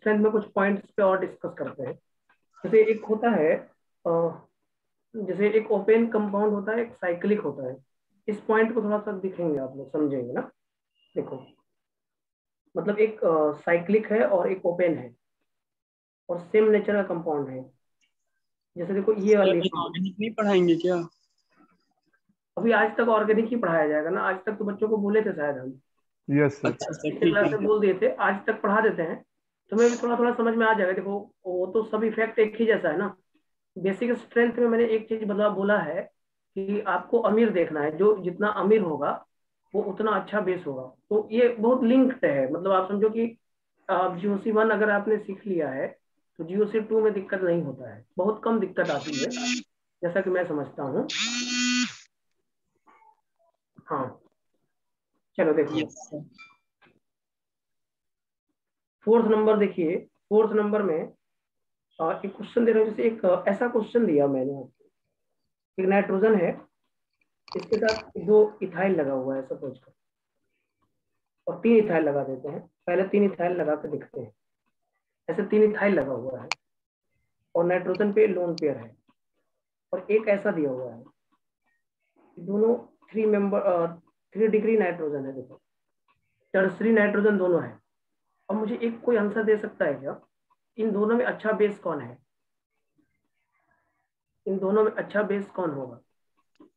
Strength में कुछ points पे और डिस्कस करते हैं। जैसे एक होता है जैसे एक ओपन कंपाउंड होता है, एक साइक्लिक होता है। इस पॉइंट को थोड़ा सा दिखेंगे आप लोग, समझेंगे ना। देखो, मतलब एक साइक्लिक है और एक ओपन है और सेम नेचर का कंपाउंड है। जैसे देखो ये सर वाली अभी चीज, ऑर्गेनिक नहीं पढ़ाएंगे क्या? अभी आज तक ऑर्गेनिक ही पढ़ाया जाएगा ना। आज तक तो बच्चों को बोले थे शायद हम, यस सर। अच्छा सर, पिछले ठीक क्लास है। में बोल दिए थे, आज तक पढ़ा देते हैं। तुम्हें भी थोड़ा थोड़ा समझ में आ जाएगा। देखो वो तो सब इफेक्ट एक ही जैसा है ना। बेसिक स्ट्रेंथ में मैंने एक चीज बदला बोला है कि आपको अमीर देखना है, जो जितना अमीर होगा वो उतना अच्छा बेस होगा। तो ये बहुत लिंक्ड है। मतलब आप समझो कि GOC1 अगर आपने सीख लिया है तो GOC2 में दिक्कत नहीं होता है, बहुत कम दिक्कत आती है, जैसा कि मैं समझता हूँ। हाँ, चलो देखो यस सर। फोर्थ नंबर देखिए। फोर्थ नंबर में एक क्वेश्चन दे रहा हूँ। जैसे एक ऐसा क्वेश्चन दिया मैंने आपको, एक नाइट्रोजन है, इसके साथ दो इथाइल लगा हुआ है सपोज कर, और तीन इथाइल लगा देते हैं। पहले तीन इथाइल लगा के देखते हैं। ऐसे तीन इथाइल लगा हुआ है और नाइट्रोजन पे लोन पेयर है, और एक ऐसा दिया हुआ है कि दोनों 3 डिग्री नाइट्रोजन है। देखो, टर्सरी नाइट्रोजन दोनों है। अब मुझे एक कोई आंसर दे सकता है क्या, इन दोनों में अच्छा बेस कौन है? इन दोनों में अच्छा बेस कौन होगा?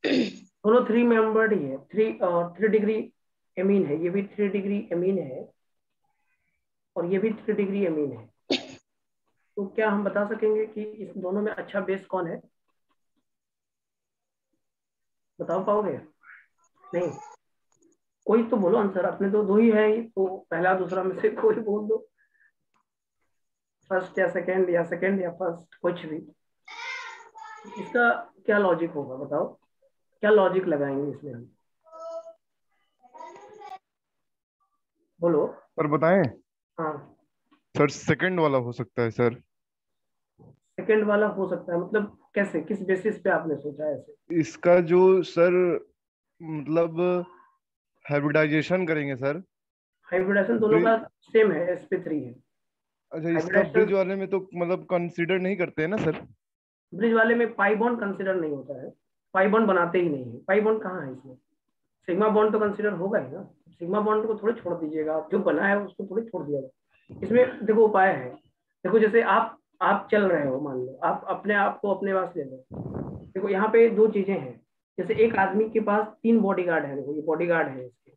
दोनों 3 मेंबर्ड ही है। 3 डिग्री एमीन है, ये भी 3 डिग्री एमीन है और ये भी 3 डिग्री एमीन है। तो क्या हम बता सकेंगे कि इस दोनों में अच्छा बेस कौन है? बता पाओगे? नहीं, कोई तो बोलो आंसर। अपने तो दो ही है ही, तो पहला दूसरा में से कोई बोल दो। फर्स्ट या सेकंड, या सेकंड या फर्स्ट, कुछ भी। इसका क्या लॉजिक होगा बताओ? क्या लॉजिक लगाएंगे इसमें हम? बोलो। सर बताएं। हाँ, सर सेकंड वाला हो सकता है सर। सेकंड वाला हो सकता है, मतलब कैसे, किस बेसिस पे आपने सोचा है ऐसे? इसका जो सर मतलब हाइब्रिडाइजेशन करेंगे सर। हाइब्रिडेशन दोनों ब्रिज, का सेम है, sp3 है। अच्छा इसका ब्रिज हाइब्रिडेशन वाले में तो मतलब कंसीडर नहीं करते हैं ना सर। ब्रिज वाले में पाई बॉन्ड कंसिडर नहीं होता है। पाई बॉन्ड बनाते ही नहीं है। पाई बॉन्ड कहाँ है इसमें? सिग्मा बॉन्ड तो कंसिडर होगा ही ना। सिग्मा बॉन्ड को थोड़ी छोड़ दीजिएगा आप, जो बना है उसको थोड़ी छोड़ दिया जाए। इसमें देखो उपाय है। देखो जैसे आप चल रहे हो, मान लो आप अपने आप को अपने पास ले लो। देखो यहाँ पे दो चीजें हैं। जैसे एक आदमी के पास 3 बॉडीगार्ड है। देखो ये बॉडीगार्ड है इसके,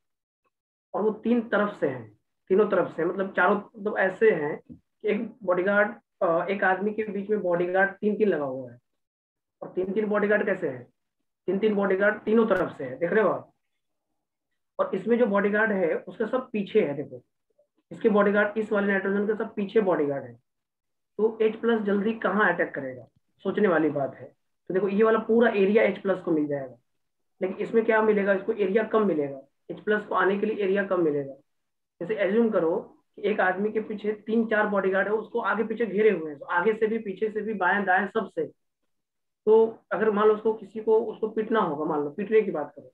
और वो 3 तरफ से हैं। तीनों तरफ से मतलब चारों, मतलब ऐसे हैं कि एक बॉडीगार्ड, एक आदमी के बीच में बॉडीगार्ड तीन तीन लगा हुआ है। और तीन तीन बॉडीगार्ड कैसे है? तीन तीन बॉडीगार्ड तीनों तरफ से है, देख रहे हो आप। और इसमें जो बॉडीगार्ड है उसका सब पीछे है। देखो, इसके बॉडीगार्ड, इस वाले नाइट्रोजन के सब पीछे बॉडीगार्ड है। तो H+ जल्दी कहाँ अटैक करेगा? सोचने वाली बात है। तो देखो ये वाला पूरा एरिया H+ को मिल जाएगा, लेकिन इसमें क्या मिलेगा? इसको एरिया कम मिलेगा। H+ को आने के लिए एरिया कम मिलेगा। जैसे एज्यूम करो कि एक आदमी के पीछे 3 4 बॉडीगार्ड है, उसको आगे पीछे घेरे हुए हैं, तो आगे से भी पीछे से भी बाएं दाएं सबसे। तो अगर मान लो उसको किसी को उसको पीटना होगा, मान लो पीटने की बात करो,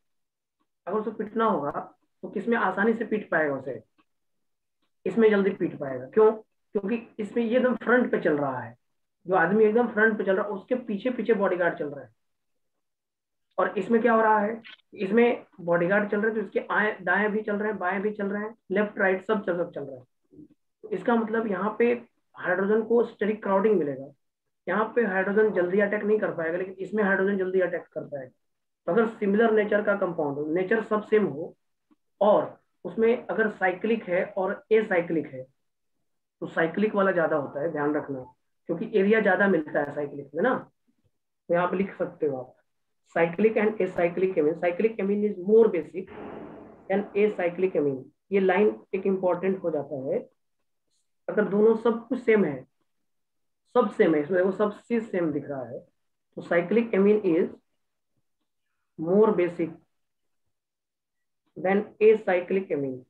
अगर उसको पीटना होगा तो किसमें आसानी से पीट पाएगा उसे? इसमें जल्दी पीट पाएगा। क्यों? क्योंकि इसमें ये एकदम फ्रंट पे चल रहा है। जो आदमी एकदम फ्रंट पे चल रहा है उसके पीछे पीछे बॉडीगार्ड चल रहा है। और इसमें क्या हो रहा है? इसमें बॉडीगार्ड चल रहे हैं तो इसके आए दाएं भी चल रहे हैं, बाएं भी चल रहे हैं, लेफ्ट राइट सब चल रहा है। तो इसका मतलब यहाँ पे हाइड्रोजन को स्टेरिक क्राउडिंग मिलेगा। यहाँ पे हाइड्रोजन जल्दी अटैक नहीं कर पाएगा, लेकिन इसमें हाइड्रोजन जल्दी अटैक कर पाएगा। तो अगर सिमिलर नेचर का कंपाउंड हो, नेचर सब सेम हो, और उसमें अगर साइक्लिक है और ए साइक्लिक है, तो साइक्लिक वाला ज्यादा होता है, ध्यान रखना। क्योंकि एरिया ज्यादा मिलता है साइक्लिक में ना। तो यहाँ पे लिख सकते हो आप, cyclic and a cyclic amine. Cyclic amine is more basic and a cyclic amine. ये लाइन एक इंपॉर्टेंट हो जाता है। अगर दोनों सब कुछ सेम है, सब सेम है, इसमें वो सब चीज सेम दिख रहा है, तो cyclic amine is more basic than acyclic amine.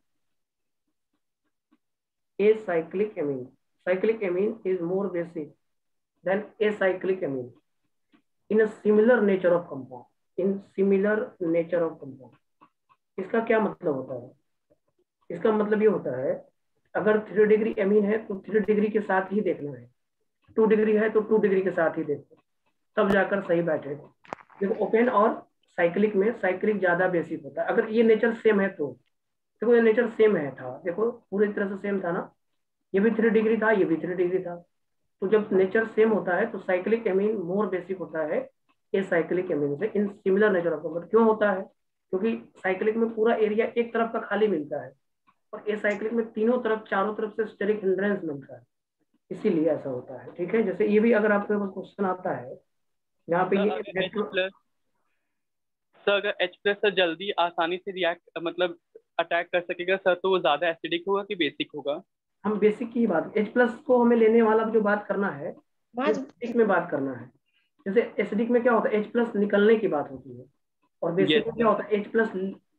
Acyclic amine. Cyclic amine is more basic than acyclic amine in a similar nature of compound. In similar nature of compound. इसका क्या मतलब होता है? इसका मतलब ये होता है अगर 3 डिग्री एमीन है तो 3 डिग्री के साथ ही देखना है, 2 डिग्री है तो 2 डिग्री के साथ ही देखो, तब जाकर सही बैठेगा। देखो ओपेन और साइक्लिक में साइक्लिक ज्यादा बेसिक होता है। अगर ये नेचर सेम है तो देखो, ये नेचर सेम है था, देखो पूरी तरह से सेम था ना, ये भी 3 डिग्री था, ये भी 3 डिग्री था। तो जब नेचर सेम होता है तो साइक्लिक एमीन मोर बेसिक होता है ए साइक्लिक एमीन से in similar nature of compound. क्यों होता है? क्योंकि साइक्लिक में पूरा एरिया एक तरफ का खाली मिलता है और ए साइक्लिक में तीनों तरफ चारों तरफ से स्टेरिक हिंड्रेंस मिलता है, इसीलिए ऐसा होता है। ठीक है, जैसे ये भी अगर आपके पास क्वेश्चन आता है यहाँ पे, सर ये अगर H प्लस सर अगर H प्लस सर जल्दी आसानी से रिएक्ट मतलब अटैक कर सकेगा सर, तो वो ज्यादा एसिडिक होगा कि बेसिक होगा? हम बेसिक की बात, H प्लस को हमें लेने वाला जो बात करना है वो बेसिक में बात करना है। जैसे एसिडिक में क्या होता है, H प्लस निकलने की बात होती है, और बेसिक यस में क्या सर। होता है, H प्लस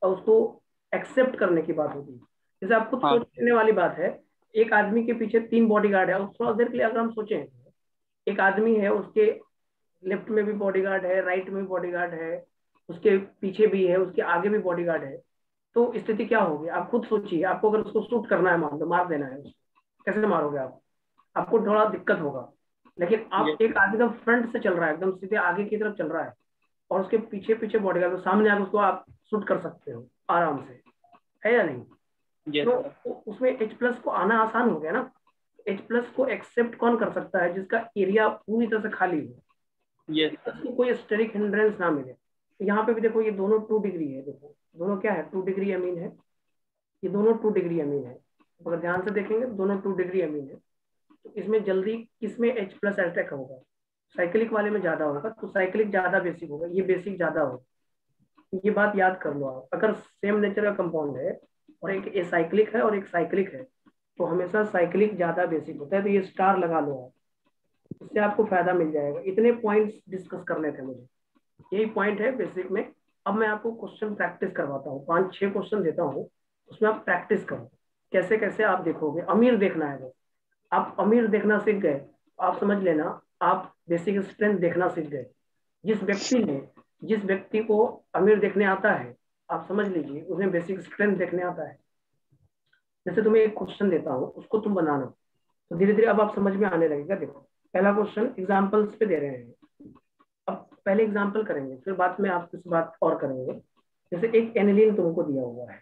उसको एक्सेप्ट करने की बात होती है। जैसे आप खुद हाँ सोचने वाली बात है, एक आदमी के पीछे 3 बॉडीगार्ड है, थोड़ा देर के लिए अगर हम सोचें, एक आदमी है, उसके लेफ्ट में भी बॉडीगार्ड है, राइट में भी बॉडीगार्ड है, उसके पीछे भी है, उसके आगे भी बॉडीगार्ड है, तो स्थिति क्या होगी आप खुद सोचिए। आपको अगर उसको शूट करना है, मान लो मार देना है उसको, कैसे मारोगे आप? आपको थोड़ा दिक्कत होगा। लेकिन आप यस एक आदमी एकदम फ्रंट से चल रहा है, एकदम सीधे आगे की तरफ चल रहा है, और उसके पीछे पीछे बॉडीगार्ड, तो सामने आकर उसको आप शूट कर सकते हो आराम से, है या नहीं? Yes sir. तो उसमें H प्लस को आना आसान हो गया ना। H प्लस को एक्सेप्ट कौन कर सकता है? जिसका एरिया पूरी तरह से खाली हो, यस सर। उसको कोई स्टेरिक हिंड्रेंस ना मिले। तो यहाँ पे भी देखो, ये दोनों 2 डिग्री है, देखो दोनों क्या है, 2 डिग्री अमीन है, ये दोनों 2 डिग्री अमीन है। अगर ध्यान से देखेंगे दोनों 2 डिग्री अमीन है, तो इसमें जल्दी किसमें H प्लस अटैक होगा? साइक्लिक वाले में ज्यादा होगा, तो साइक्लिक ज्यादा बेसिक होगा, ये बेसिक ज्यादा होगा। ये बात याद कर लो आप। अगर सेम नेचर का कंपाउंड है और एक एसाइक्लिक है और एक साइक्लिक है, तो हमेशा साइक्लिक ज्यादा बेसिक होता है, तो ये स्टार लगा लो आप, इससे आपको फायदा मिल जाएगा। इतने पॉइंट्स डिस्कस करने थे मुझे, यही पॉइंट है बेसिक में। अब मैं आपको क्वेश्चन प्रैक्टिस करवाता हूँ, 5-6 क्वेश्चन देता हूँ, उसमें आप प्रैक्टिस करो कैसे कैसे आप देखोगे। अमीर देखना है बस, आप अमीर देखना सीख गए, आप समझ लेना आप बेसिक स्ट्रेंथ देखना सीख गए। जिस व्यक्ति ने जिस व्यक्ति को अमीर देखने आता है, आप समझ लीजिए उन्हें बेसिक स्ट्रेंथ देखने आता है। जैसे तुम्हें एक क्वेश्चन देता हूँ, उसको तुम बनाना, तो धीरे धीरे अब आप समझ में आने लगेगा। देखो पहला क्वेश्चन एग्जाम्पल्स पे दे रहे हैं, अब पहले एग्जाम्पल करेंगे, फिर बाद में आप कुछ बात और करेंगे। जैसे एक एनिलीन तुमको दिया हुआ है,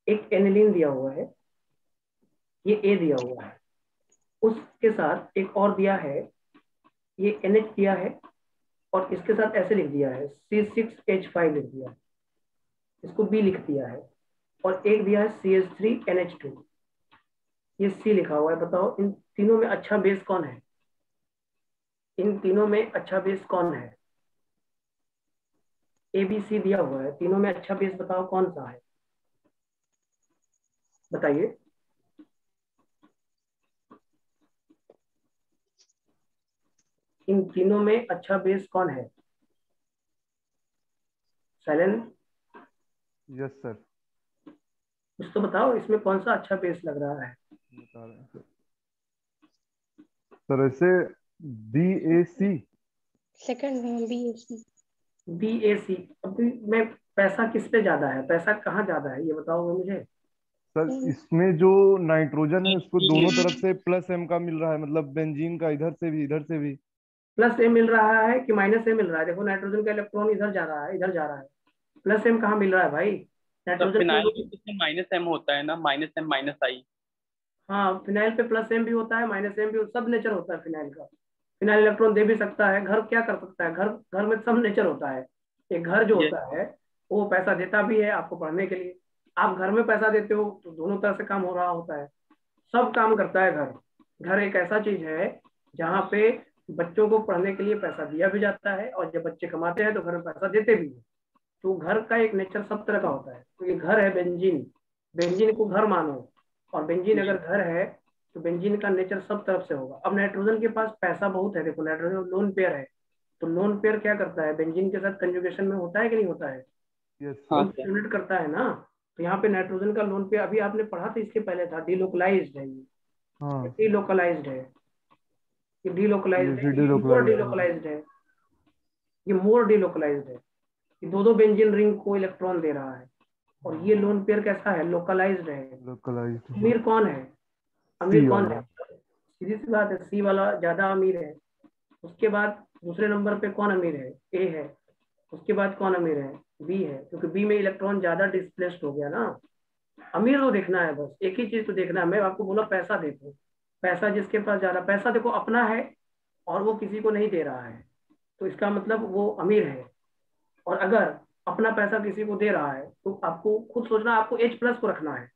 एक एनिलीन दिया हुआ है, ये ए दिया हुआ है, उसके साथ एक और दिया है, ये NH दिया है, और इसके साथ ऐसे लिख दिया है C6H5 लिख दिया है, इसको B लिख दिया है, और एक दिया है CH3NH2, ये C लिखा हुआ है। बताओ इन तीनों में अच्छा बेस कौन है? इन तीनों में अच्छा बेस कौन है? ABC दिया हुआ है, तीनों में अच्छा बेस बताओ कौन सा है, बताइए। इन तीनों में अच्छा बेस कौन है? साइलेंट, यस सर, कुछ तो बताओ, इसमें कौन सा अच्छा बेस लग रहा है? बता रहे हैं सर ऐसे BAC। Second BAC। BAC। अभी मैं, पैसा किस पे ज्यादा है, पैसा कहाँ ज्यादा है ये बताओगे मुझे? सर इसमें जो नाइट्रोजन है उसको दोनों तरफ से +M का मिल रहा है, मतलब बेंजीन का इधर से भी इधर से भी। प्लस ए मिल रहा है कि माइनस ए मिल रहा है? देखो नाइट्रोजन का इलेक्ट्रॉन इधर जा रहा है, इधर जा रहा है, प्लस एम कहाँ मिल रहा है भाई? तो नाइट्रोजन फिनाइल के, में कितने -M होता है ना, -M -I। हाँ फिनाइल पे प्लस एम भी होता है, माइनस एम भी, सब नेचर होता है फिनाइल का। फिनाइल इलेक्ट्रॉन दे भी सकता है, घर क्या कर सकता है, घर घर में सब नेचर होता है। एक घर जो यस होता है वो पैसा देता भी है आपको पढ़ने के लिए, आप घर में पैसा देते हो तो दोनों तरह से काम हो रहा होता है, सब काम करता है घर। घर एक ऐसा चीज है जहाँ पे बच्चों को पढ़ने के लिए पैसा दिया भी जाता है, और जब बच्चे कमाते हैं तो घर में पैसा देते भी हैं। तो घर का एक नेचर सब तरह का होता है। तो ये घर है बेंजीन, बेंजीन को घर मानो, और बेंजीन अगर घर है तो बेंजीन का नेचर सब तरफ से होगा। अब नाइट्रोजन के पास पैसा बहुत है, देखो नाइट्रोजन लोन पेयर है, तो लोन पेयर क्या करता है, बेंजीन के साथ कंजुगेशन में होता है कि नहीं होता है? यस हाँ सर। सर। यूनिट करता है ना। तो यहाँ पे नाइट्रोजन का लोन पेयर, अभी आपने पढ़ा था इसके पहले था, डिलोकलाइज्ड है, ये हाँ डिलोकलाइज्ड है, ये डिलोकलाइज्ड है, UCD ये मोर लोकलाइज्ड है। डिलोकलाइज्ड है, ये मोर डिलोकलाइज्ड है, ये दो दो बेंजीन रिंग को इलेक्ट्रॉन दे रहा है। और ये लोन पेयर कैसा है, लोकलाइज्ड है। लोकलाइज्ड अमीर कौन है, अमीर कौन है, सीधी सी बात है, सी वाला ज्यादा अमीर है। उसके बाद दूसरे नंबर पे कौन अमीर है, ए है। उसके बाद कौन अमीर है, बी है, क्योंकि बी में इलेक्ट्रॉन ज्यादा डिस्प्लेस्ड हो गया ना। अमीर तो देखना है, बस एक ही चीज तो देखना है। मैं आपको बोला पैसा देखो, पैसा जिसके पास ज्यादा पैसा देखो अपना है और वो किसी को नहीं दे रहा है, तो इसका मतलब वो अमीर है। और अगर अपना पैसा किसी को दे रहा है तो आपको खुद सोचना, आपको एच प्लस को रखना है।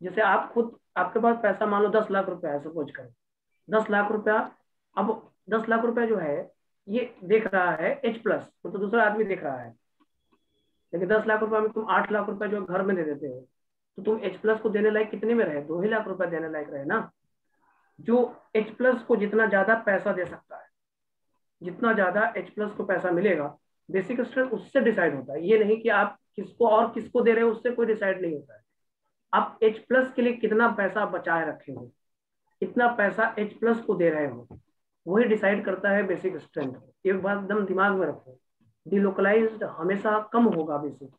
जैसे आप खुद, आपके पास पैसा मान लो 10 लाख रुपया है सपोज करो, 10 लाख रुपया। अब 10 लाख रुपया जो है ये देख रहा है एच प्लस, तो दूसरा आदमी देख रहा है। लेकिन 10 लाख रुपया में तुम 8 लाख रुपया जो घर में दे देते हो, तो तुम एच प्लस को देने लायक कितने में रहे, 2 ही लाख रुपया देने लायक रहे ना। जो एच प्लस को जितना ज्यादा पैसा दे सकता है, जितना ज्यादा एच प्लस को पैसा मिलेगा, बेसिक स्ट्रेंथ उससे डिसाइड होता है। ये नहीं कि आप किसको और किसको दे रहे हो उससे कोई डिसाइड नहीं होता है। आप एच प्लस के लिए कितना पैसा बचाए रखे हो, कितना पैसा एच प्लस को दे रहे हो, वही डिसाइड करता है बेसिक स्ट्रेंथ। एक बात एकदम दिमाग में रखो, डिलोकलाइज्ड हमेशा कम होगा बेसिक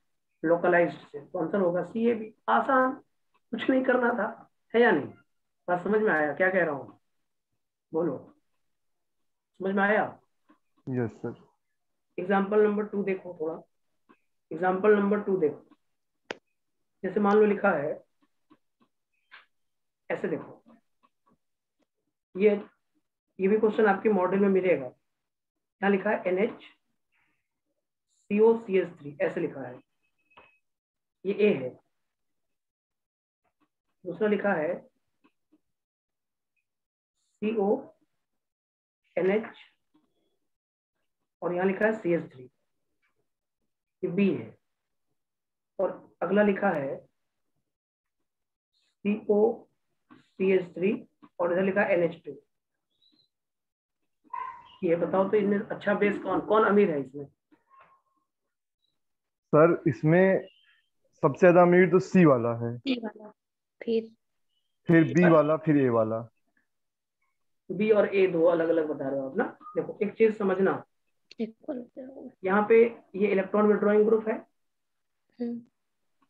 लोकलाइज्ड से, तो आंसर होगा सी। ए भी आसान, कुछ नहीं करना था, है या नहीं। बात समझ में आया क्या कह रहा हूँ, बोलो, समझ में आया। Yes sir. एग्जाम्पल नंबर 2 देखो थोड़ा, एग्जाम्पल नंबर 2 देखो। जैसे मान लो लिखा है ऐसे, देखो ये भी क्वेश्चन आपके मॉडल में मिलेगा। यहाँ लिखा है NHCOCH3 ऐसे लिखा है, ये ए है। दूसरा लिखा है CONH और यहाँ लिखा है CH3, ये बी है। और अगला लिखा है COCH3 और इधर लिखा है NH2। ये बताओ तो इनमें अच्छा बेस कौन कौन अमीर है इसमें। सर इसमें सबसे ज्यादा अमीर तो सी वाला है, सी वाला, फिर बी वाला, फिर ए वाला। बी और ए दो अलग अलग बता रहे हो आप ना। देखो एक चीज समझना, इक्वल। यहाँ पे ये इलेक्ट्रॉन विड्रॉइंग ग्रुप है हम्म,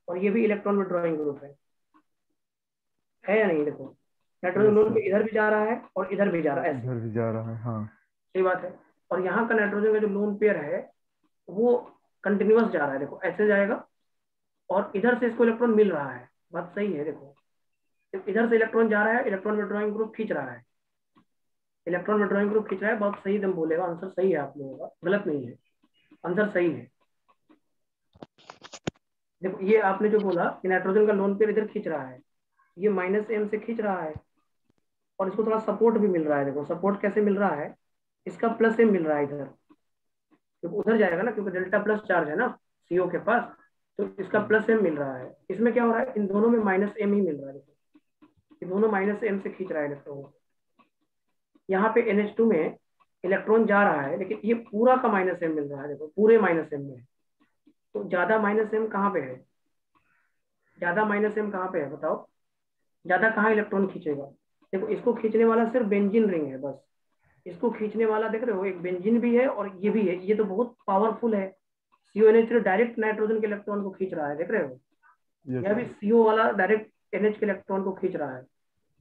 और ये भी इलेक्ट्रॉन विड्रॉइंग ग्रुप है या नहीं। देखो नाइट्रोजन यस लोन पे सर। इधर भी जा रहा है और इधर भी जा रहा है, ऐसे इधर भी जा रहा है, हाँ। सही बात है। और यहाँ का नाइट्रोजन का जो लोन पेयर है वो कंटिन्यूअस जा रहा है, देखो ऐसे जाएगा और इधर से इसको इलेक्ट्रॉन मिल रहा है। बात सही है, देखो इधर से इलेक्ट्रॉन जा रहा है, इलेक्ट्रॉन विड्रॉइंग ग्रुप खींच रहा है, इलेक्ट्रॉन विड्रॉइंग ग्रुप खींच रहा है। बहुत सही एकदम बोलेगा, आंसर सही है आप लोगों का, गलत नहीं है, आंसर सही है। देखो ये आपने जो बोला कि नाइट्रोजन का लोन पेयर इधर खींच रहा है, ये -m से खींच रहा है और इसको थोड़ा सपोर्ट भी मिल रहा है। देखो सपोर्ट कैसे मिल रहा है, इसका +m मिल रहा है इधर, क्योंकि उधर जाएगा ना, क्योंकि डेल्टा प्लस चार्ज है ना CO के पास, तो इसका +m मिल रहा है। इसमें क्या हो रहा है, इन दोनों में -m ही मिल रहा है। देखो ये दोनों -m से खींच रहा है इलेक्ट्रॉन। यहाँ पे NH2 में इलेक्ट्रॉन जा रहा है लेकिन ये पूरा का -m मिल रहा है, देखो पूरे -m में है। तो ज्यादा -m कहाँ पे है, ज्यादा -m कहाँ पे है बताओ, ज्यादा कहाँ इलेक्ट्रॉन खींचेगा। देखो इसको खींचने वाला सिर्फ बेंजीन रिंग है बस, इसको खींचने वाला देख रहे हो एक बेंजीन भी है और ये भी है, ये तो बहुत पावरफुल है। CONH3 डायरेक्ट नाइट्रोजन के इलेक्ट्रॉन को खींच रहा है, देख रहे हो। यस यह भी सर। CO वाला डायरेक्ट NH के इलेक्ट्रॉन को खींच रहा है।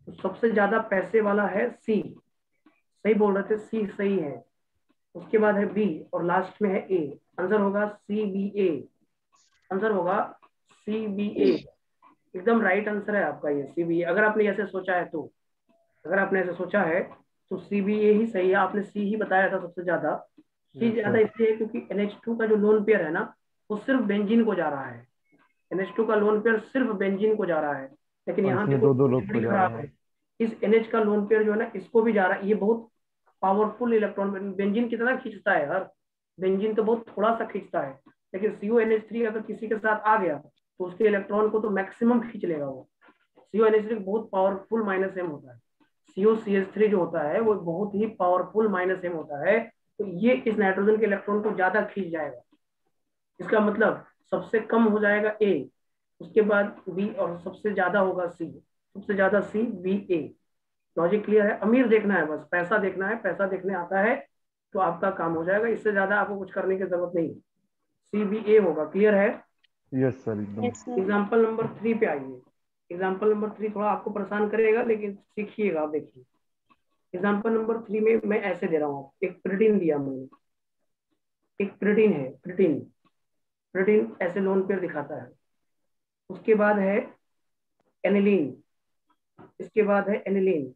तो सबसे ज्यादा पैसे वाला है C, सही बोल रहे थे, C सही है। उसके बाद है B और लास्ट में है A। आंसर होगा CBA, आंसर होगा CBA, एकदम राइट आंसर है आपका ये CBA। अगर आपने ऐसे सोचा है तो, अगर आपने ऐसे सोचा है तो CBA ही सही है। आपने C ही बताया था सबसे ज्यादा। C यस ज्यादा सर। इसलिए है क्योंकि NH2 का जो लोन पेयर है ना वो सिर्फ बेंजीन को जा रहा है, NH2 का लोन पेयर सिर्फ बेंजीन को जा रहा है। लेकिन और यहाँ इसमें देखो दो दो चीज लोग को बड़ी जा खराब रहा है, है। इस NH का लोन पेयर जो है ना इसको भी जा रहा है। ये बहुत पावरफुल इलेक्ट्रॉन, बेंजीन कितना खींचता है यार, बेंजीन तो बहुत थोड़ा सा खींचता है, लेकिन CONH3 अगर किसी के साथ आ गया तो उसके इलेक्ट्रॉन को तो मैक्सिमम खींच लेगा वो। CONH3 बहुत पावरफुल -m होता है, COCH3 जो होता है वो बहुत ही पावरफुल -m होता है। तो ये इस नाइट्रोजन के इलेक्ट्रॉन को ज्यादा खींच जाएगा, इसका मतलब सबसे कम हो जाएगा A, उसके बाद B और सबसे ज्यादा होगा C, सबसे ज्यादा CBA। लॉजिक क्लियर है, अमीर देखना है, बस पैसा देखना है, पैसा देखने आता है तो आपका काम हो जाएगा, इससे ज्यादा आपको कुछ करने की जरूरत नहीं। CBA होगा, क्लियर है। यस सर एकदम। Yes sir. एग्जाम्पल नंबर 3 पे आइए। एग्जाम्पल नंबर 3 थोड़ा आपको परेशान करेगा, लेकिन सीखिएगा। देखिए एग्जाम्पल नंबर 3 में मैं ऐसे दे रहा हूँ, एक प्रोटीन दिया मैंने, एक प्रोटीन है, प्रोटीन प्रोटीन ऐसे लोन पेयर दिखाता है। उसके बाद है एनिलीन, इसके बाद है एनिलीन,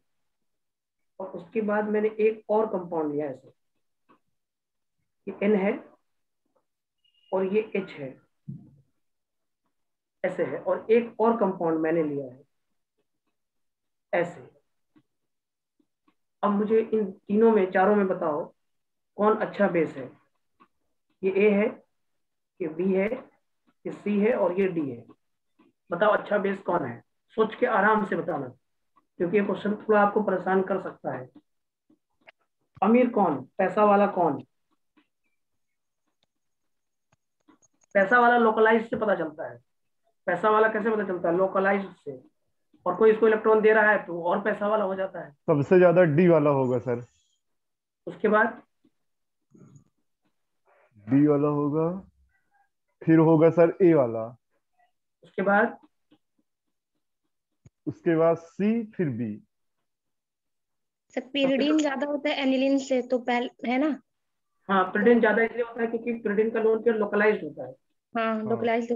और उसके बाद मैंने एक और कंपाउंड लिया ऐसे, ये एन है और ये एच है, ऐसे है, और एक और कंपाउंड मैंने लिया है ऐसे। अब मुझे इन तीनों में, चारों में बताओ कौन अच्छा बेस है। ये ए है, ये बी है, ये सी है और ये डी है। बताओ अच्छा बेस कौन है। सोच के आराम से बताना, क्योंकि ये क्वेश्चन थोड़ा आपको परेशान कर सकता है। अमीर कौन, पैसा वाला कौन। पैसा वाला लोकलाइज से पता चलता है। पैसा वाला कैसे पता चलता है, लोकलाइज से। और कोई इसको इलेक्ट्रॉन दे रहा है तो और पैसा वाला हो जाता है। सबसे ज्यादा डी वाला होगा सर। उसके बाद डी वाला होगा, फिर होगा सर ए वाला, उसके बाद उसके बाद सी, फिर बी। सर pyridine ज्यादा होता है एनिलीन से, तो पहले है ना। हाँ, तो प्रोटीन ज्यादा इसलिए होता है क्योंकि प्रोटीन का लोन पेयर लोकलाइज्ड होता है। हाँ, हाँ लोकलाइज।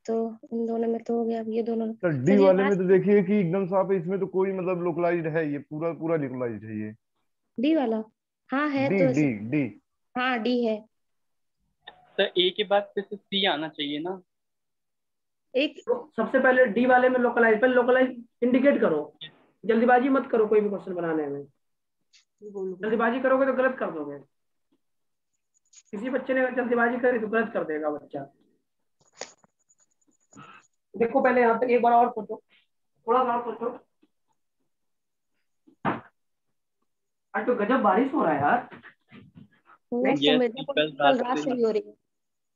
तो इन दोनों में तो हो गया, अब ये दोनों। सर डी सर ये वाले में लास्ट तो देखिए कि एकदम साफ है, इसमें तो कोई मतलब लोकलाइज्ड है, ये पूरा पूरा लोकलाइज्ड है ये। डी वाला। हाँ है डी तो डी डी। हाँ डी है। सर ए के बाद फिर से सी आना चाहिए ना। एक तो सबसे पहले डी वाले में लोकलाइज, पहले लोकलाइज इंडिकेट करो। जल्दीबाजी मत करो कोई भी क्वेश्चन बनाने में। जल्दीबाजी करोगे तो गलत कर दोगे। किसी बच्चे ने जल्दीबाजी करी तो गलत कर देगा बच्चा। देखो पहले यहाँ तक एक बार और सोचो, थोड़ा सा और सोचो। आज तो गजब बारिश हो रहा है यार। नेक्स्ट यस मिर्जापुर कल कल रात रात से से ही हो रही है।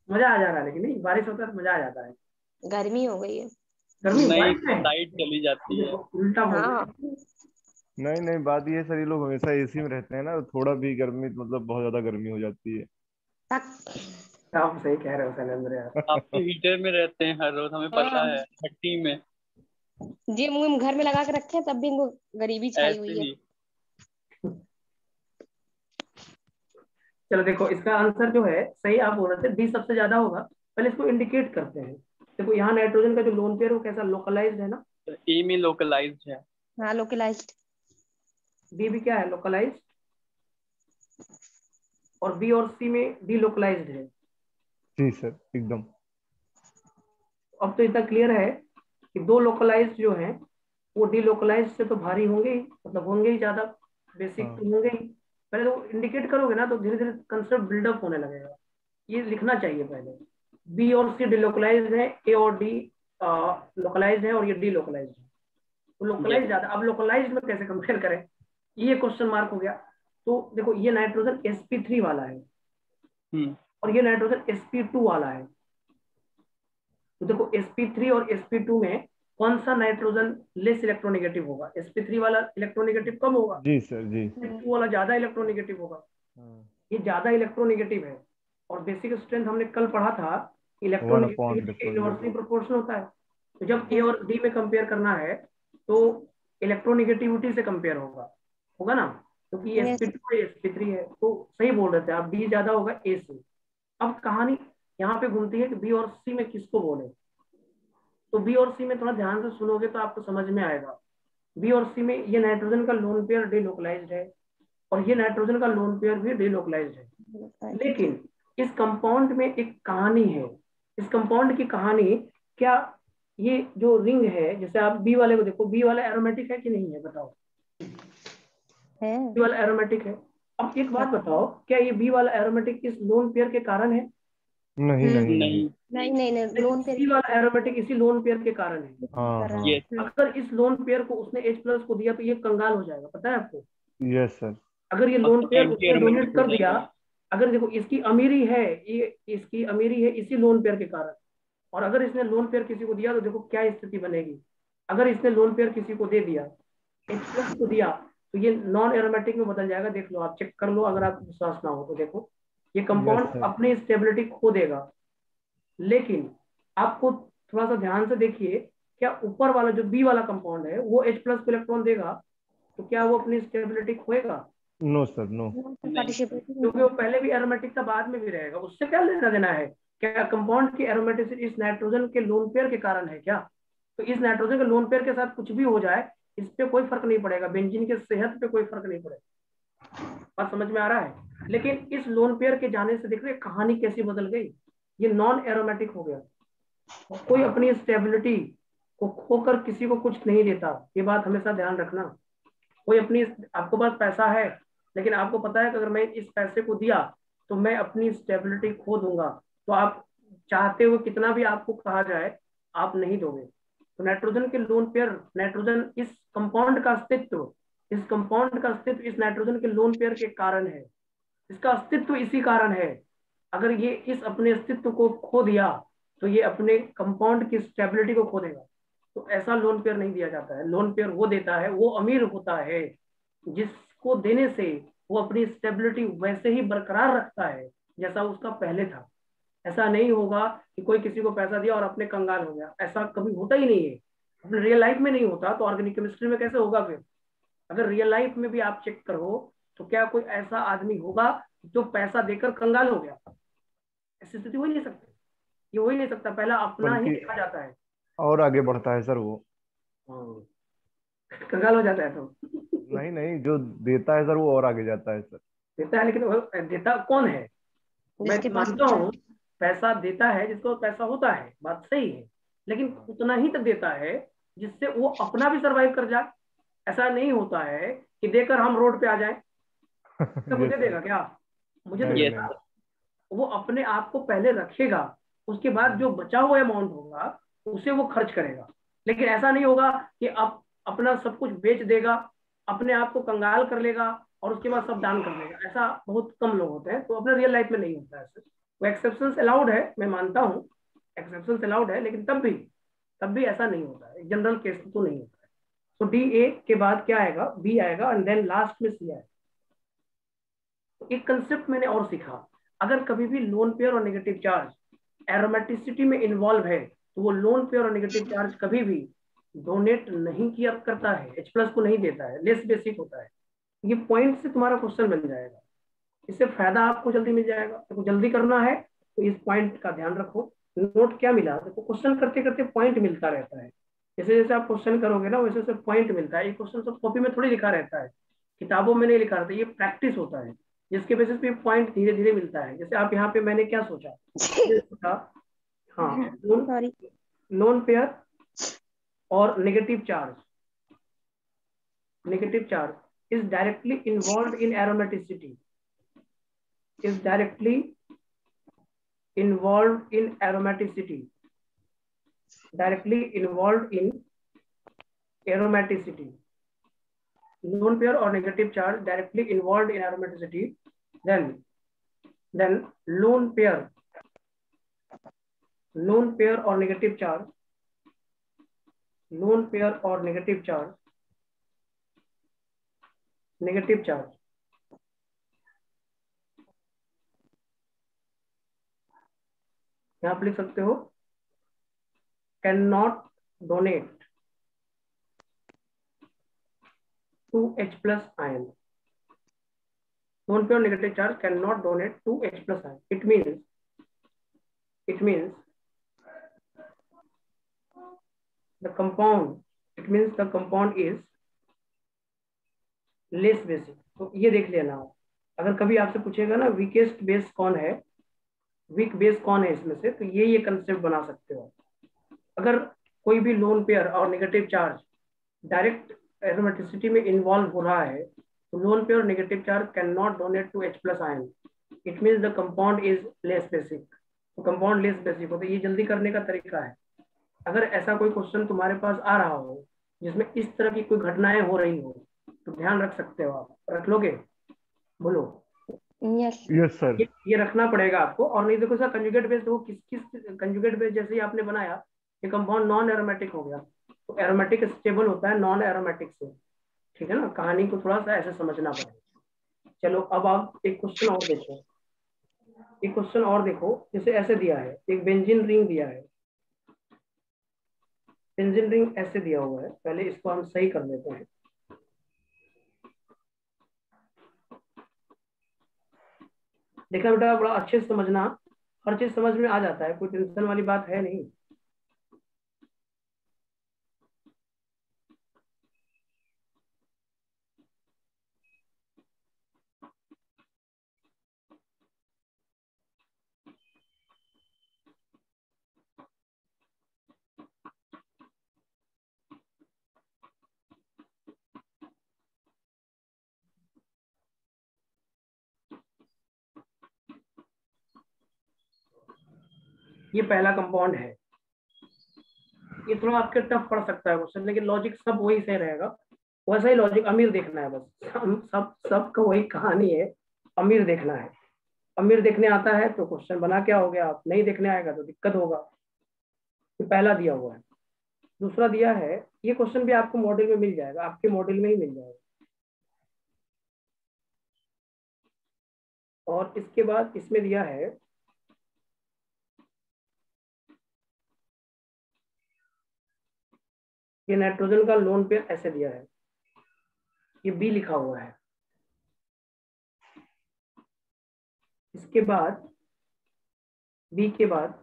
मजा आ जा रहा है, लेकिन नहीं बारिश होता है तो मजा आ जाता है। गर्मी हो गई है। गर्मी नहीं बारिश में लाइट चली जाती है। देखो उल्टा बोल रहे हाँ। हैं। नहीं नहीं, बात ये है सर, ये लोग हमेशा एसी में रहते हैं ना, थोड़ा भी गर्मी मतलब बहुत ज्यादा गर्मी हो जाती है। तक। आप सही कह रहे हो शैलेंद्र यार। आप तो हीटर में रहते हैं हर रोज, हमें पता हाँ है, भट्टी में। जी, मुंह घर में लगा के रखे हैं, तब भी इनको गरीबी छाई ऐसे हुई है। ही। चलो देखो इसका आंसर जो है सही आप बोल रहे थे, डी सबसे ज्यादा होगा। पहले इसको इंडिकेट करते हैं। देखो यहाँ नाइट्रोजन का जो लोन पेयर वो कैसा लोकलाइज्ड है ना। ए में लोकलाइज्ड है। हाँ लोकलाइज्ड। डी भी क्या है, लोकलाइज्ड। और बी और सी में डी लोकलाइज्ड है। जी सर एकदम। अब तो इतना क्लियर है कि दो लोकलाइज्ड जो हैं वो डी लोकलाइज्ड से तो भारी होंगे ही, मतलब होंगे ही ज्यादा, बेसिक हाँ तो होंगे ही। पहले तो इंडिकेट करोगे ना तो धीरे धीरे कंसेप्ट बिल्डअप होने लगेगा। ये लिखना चाहिए पहले। बी और सी डिलोकलाइज्ड है, ए और डी लोकलाइज्ड है, और ये डी लोकलाइज्ड है। तो लोकलाइज यस। ज्यादा, अब लोकलाइज्ड में कैसे कंपेयर करें, ये क्वेश्चन मार्क हो गया। तो देखो ये नाइट्रोजन sp3 वाला है हम्म। और ये नाइट्रोजन sp2 वाला है। तो देखो sp3 और sp2 में कौन सा नाइट्रोजन लेस इलेक्ट्रोनेगेटिव होगा। sp3 वाला इलेक्ट्रोनेगेटिव कम होगा, जी सर जी। sp2 वाला ज्यादा इलेक्ट्रोनेगेटिव होगा। हाँ। ये ज्यादा इलेक्ट्रोनेगेटिव है। और बेसिक स्ट्रेंथ हमने कल पढ़ा था, 1/, इलेक्ट्रोनेगेटिविटी के इनवर्सली प्रोपोर्शनल होता है। तो जब ए और डी में कंपेयर करना है तो इलेक्ट्रोनेगेटिविटी से कंपेयर होगा, होगा ना, क्योंकि ये यस। sp2 है sp3 है। तो सही बोल रहे थे आप, बी ज्यादा होगा ए से। अब कहानी यहाँ पे घूमती है कि बी और सी में किसको बोले। तो बी और सी में थोड़ा ध्यान से सुनोगे तो आपको समझ में आएगा। बी और सी में ये नाइट्रोजन का लोन पेयर डिलोकलाइज्ड है और ये नाइट्रोजन का लोन पेयर भी डिलोकलाइज्ड है। लेकिन इस कंपाउंड में एक कहानी है। इस कंपाउंड की कहानी क्या, ये जो रिंग है, जैसे आप बी वाले को देखो, बी वाला एरोमेटिक है कि नहीं है बताओ। है। बी वाला एरोमेटिक है। अब एक बात बताओ, क्या ये बी वाला एरोमेटिक इस लोन पेयर के कारण है। नहीं नहीं नहीं। नहीं। नहीं नहीं नहीं, लेकिन लोन पे सी वाला एरोमेटिक इसी लोन पेयर के कारण है। हाँ हाँ। यस। अगर इस लोन पेयर को उसने H प्लस को दिया तो ये कंगाल हो जाएगा, पता है आपको। Yes sir. अगर ये अब लोन तो पेयर एंटी उसने एरोमेटिक डोनेट हो कर दिया, जाएगा। अगर देखो इसकी अमीरी है, ये इसकी अमीरी है इसी लोन पेयर के कारण। और अगर इसने लोन पेयर किसी को दिया तो देखो क्या स्थिति बनेगी। अगर इसने लोन पेयर किसी को दे दिया, H प्लस को दिया, तो ये नॉन एरोमेटिक में बदल जाएगा। देख लो, आप चेक कर लो, अगर आप विश्वास ना हो तो देखो, ये यस कंपाउंड सर। अपनी स्टेबिलिटी खो देगा। लेकिन आपको थोड़ा सा ध्यान से देखिए, क्या ऊपर वाला जो बी वाला कंपाउंड है वो H+ को इलेक्ट्रॉन देगा, तो क्या वो अपनी स्टेबिलिटी खोएगा? No sir, no. पार्टिसिपेटिंग क्योंकि वो पहले भी एरोमेटिक था, बाद में भी रहेगा, उससे क्या लेना देना है? क्या कंपाउंड की एरोमेटिसिटी इस नाइट्रोजन के लोन पेयर के कारण है क्या? तो इस नाइट्रोजन के लोन पेयर के साथ कुछ भी हो जाए, इस पे कोई फर्क नहीं पड़ेगा, बेंजीन के सेहत पे कोई फर्क नहीं पड़ेगा। बात समझ में आ रहा है? लेकिन इस लोन पेयर के जाने से देख रहे कहानी कैसी बदल गई, ये नॉन एरोमेटिक हो गया। कोई अपनी स्टेबिलिटी को खोकर किसी को कुछ नहीं देता, ये बात हमेशा ध्यान रखना। कोई अपनी, आपके पास पैसा है लेकिन आपको पता है कि अगर मैं इस पैसे को दिया तो मैं अपनी स्टेबिलिटी खो दूंगा, तो आप चाहते हुए कितना भी आपको कहा जाए आप नहीं दोगे। तो नाइट्रोजन के लोन पेयर, नाइट्रोजन इस कंपाउंड का अस्तित्व, इस कंपाउंड का अस्तित्व इस नाइट्रोजन के लोन पेयर के कारण है, इसका अस्तित्व इसी कारण है। अगर ये इस अपने अस्तित्व को खो दिया तो ये अपने कंपाउंड की स्टेबिलिटी को खो देगा। तो ऐसा लोन पेयर नहीं दिया जाता है। लोन पेयर वो देता है, वो अमीर होता है जिसको देने से वो अपनी स्टेबिलिटी वैसे ही बरकरार रखता है जैसा उसका पहले था। ऐसा नहीं होगा कि कोई किसी को पैसा दिया और अपने कंगाल हो गया, ऐसा कभी होता ही नहीं है। अपने रियल लाइफ में नहीं होता तो ऑर्गेनिक केमिस्ट्री में कैसे होगा फिर? अगर रियल लाइफ में भी आप चेक करो तो क्या कोई ऐसा आदमी होगा जो पैसा देकर कंगाल हो गया? ऐसी स्थिति हो ही नहीं सकती, ये हो ही नहीं सकता, पहला अपना ही बल्कि देखा जाता है। और आगे बढ़ता है सर वो। हाँ, कंगाल हो जाता है तो नहीं नहीं, जो देता है सर वो और आगे जाता है सर। देता है, लेकिन वो देता कौन है? मैं जिसके पास मानता हूँ पैसा देता है जिसको पैसा होता है, बात सही है, लेकिन उतना ही तक देता है जिससे वो अपना भी सरवाइव कर जाए। ऐसा नहीं होता है कि देकर हम रोड पे आ जाए, तो यस मुझे सर। देगा क्या? मुझे तो नहीं ये नहीं। देगा। वो अपने आप को पहले रखेगा, उसके बाद जो बचा हुआ अमाउंट होगा उसे वो खर्च करेगा। लेकिन ऐसा नहीं होगा कि अब अपना सब कुछ बेच देगा, अपने आप को कंगाल कर लेगा और उसके बाद सब दान कर देगा। ऐसा बहुत कम लोग होते हैं, तो अपने रियल लाइफ में नहीं होता है ऐसे। वो एक्सेप्शंस अलाउड है, मैं मानता हूँ एक्सेप्शंस अलाउड है, लेकिन तब भी ऐसा नहीं होता है, जनरल केस तो नहीं होता है। तो डी ए के बाद क्या आएगा? बी आएगा एंड देन लास्ट में सी आएगा। तो एक कंसेप्ट मैंने और सीखा, अगर कभी भी लोन पेयर और नेगेटिव चार्ज एरोमेटिसिटी में इन्वॉल्व है तो वो लोन पेयर और नेगेटिव चार्ज कभी भी डोनेट नहीं किया करता है, H+ को नहीं देता है, लेस बेसिक होता है। ये पॉइंट से तुम्हारा क्वेश्चन बन जाएगा, इससे फायदा आपको जल्दी मिल जाएगा। तो जल्दी करना है तो इस पॉइंट का ध्यान रखो। नोट क्या मिला? देखो क्वेश्चन करते करते पॉइंट मिलता रहता है, जैसे जैसे आप क्वेश्चन करोगे ना वैसे वैसे पॉइंट मिलता है। ये क्वेश्चन सब कॉपी में थोड़ी लिखा रहता है, किताबों में नहीं लिखा रहता, ये प्रैक्टिस होता है जिसके बेसिस पे पॉइंट धीरे धीरे मिलता है। जैसे आप यहाँ पे मैंने क्या सोचा, ये सोचा हाँ सॉरी लोन पेयर और negative charge is directly involve in aromaticity, is directly involved in aromaticity, directly involved in aromaticity. Lone pair or negative charge directly involved in aromaticity, then lone pair or negative charge, negative charge यहाँ आप लिख सकते हो can not donate to H+ ion. Lone pair negative charge cannot donate to H+ ion. It means the compound is less basic. तो ये देख लेना, अगर कभी आपसे पूछेगा ना वीकेस्ट बेस कौन है, वीक बेस कौन है इसमें से, तो ये कंसेप्ट बना सकते हो। अगर कोई भी लोन पेयर और नेगेटिव चार्ज डायरेक्ट एरोमेटिसिटी में इन्वॉल्व हो रहा है तो लोन पेयर और negative charge can not donate to H+ ion. It means the compound is less basic. तो कंपाउंड लेस बेसिक हो तो ये जल्दी करने का तरीका है। अगर ऐसा कोई क्वेश्चन तुम्हारे पास आ रहा हो जिसमें इस तरह की कोई घटनाएं हो रही हो तो ध्यान रख सकते हो आप, रख लोगे? बोलो यस यस सर। ये रखना पड़ेगा आपको। और नहीं देखो सर कंजुगेट बेस, देखो किस किस कंजुगेट बेस जैसे ही आपने बनाया ये कंपाउंड नॉन एरोमेटिक हो गया, तो एरोमेटिक स्टेबल होता है नॉन एरोमेटिक से, ठीक है ना? कहानी को थोड़ा सा ऐसे समझना पड़ेगा। चलो अब आप एक क्वेश्चन और देखो, जैसे ऐसे दिया है, एक बेंजीन रिंग दिया है, बेंजीन रिंग ऐसे दिया हुआ है, पहले इसको हम सही कर लेते हैं। देखा बेटा, बड़ा अच्छे से समझना, हर चीज समझ में आ जाता है, कोई टेंशन वाली बात है नहीं। ये पहला कंपाउंड है, ये थोड़ा आपके टफ पड़ सकता है क्वेश्चन, लेकिन लॉजिक सब वही से रहेगा, वैसा ही लॉजिक। अमीर देखना है बस, हम सबका वही कहानी है, अमीर देखना है। अमीर देखने आता है तो क्वेश्चन बना क्या हो गया, आप नहीं देखने आएगा तो दिक्कत होगा। ये पहला दिया हुआ है। दूसरा दिया है, ये क्वेश्चन भी आपको मॉडल में मिल जाएगा, आपके मॉडल में ही मिल जाएगा। और इसके बाद इसमें दिया है, ये नाइट्रोजन का लोन पेयर ऐसे दिया है, ये बी लिखा हुआ है। इसके बाद बी के बाद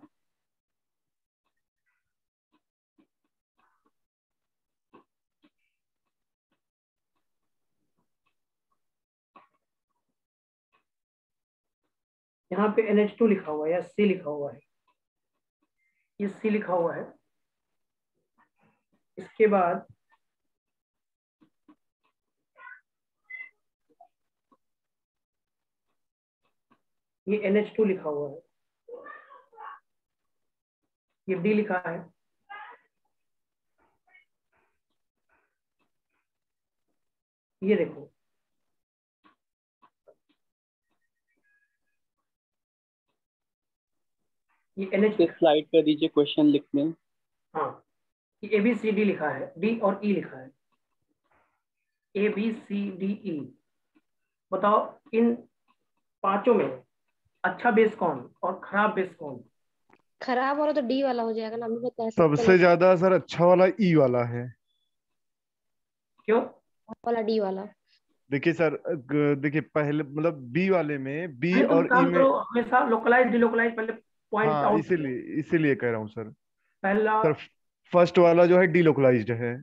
यहाँ पे NH2 लिखा हुआ है या सी लिखा हुआ है, ये सी लिखा हुआ है। इसके बाद ये NH2 लिखा हुआ है, ये डी लिखा है। ये देखो, ये NH, स्लाइड कर दीजिए, क्वेश्चन लिख लें। हाँ, ये ABCD लिखा है, डी और ई लिखा है, ABCDE। बताओ इन पांचों में अच्छा बेस कौन और खराब बेस कौन? खराब वाला तो डी वाला हो जाएगा ना, हमें बता सकते सबसे नहीं। ज्यादा सर अच्छा वाला ई वाला है। क्यों? वाला डी वाला। देखिए सर, देखिए पहले मतलब बी वाले में, बी नहीं, तुम और ई काम में। करो, हमेशा लोकलाइज डिलोकलाइज पहले पॉइंट हाँ, आउट करो। इसीलिए इसीलिए कह रहा हूँ सर। पहला, सर फर्स्ट वाला जो है डीलोकलाइज्ड है।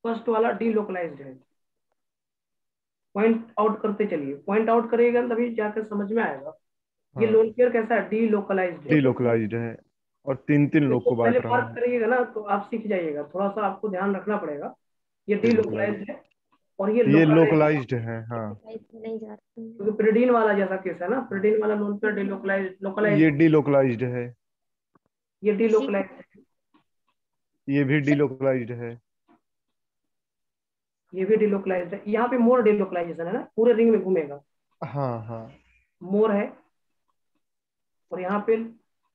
फर्स्ट वाला डीलोकलाइज्ड है। पॉइंट आउट करते चलिए, पॉइंट आउट करिएगा तभी जाकर समझ में आएगा। ये हाँ, लोन पेयर कैसा है? डीलोकलाइज्ड है। डीलोकलाइज्ड है और तीन तीन लोग इसको को पहले बांट रहा फर्क है। करिएगा ना तो आप सीख जाइएगा, थोड़ा सा आपको ध्यान रखना पड़ेगा। ये डीलोकलाइज्ड, डीलोकलाइज्ड है और ये ये लोकलाइज्ड है। लोकलाइज्ड है। हाँ, नहीं जाते हैं। क्योंकि प्रिडीन वाला जैसा केस है ना, प्रिडीन वाला लोन पेयर डीलोकलाइज्ड लोकलाइज्ड ये है, डीलोकलाइज्ड है, ये इसी डीलोकलाइज्ड है, ये भी डीलोकलाइज्ड है। ये भी डीलोकलाइज्ड है। यहाँ पे मोर डीलोकलाइजेशन है ना, पूरे रिंग में घूमेगा, हाँ हाँ, मोर है। और यहाँ पे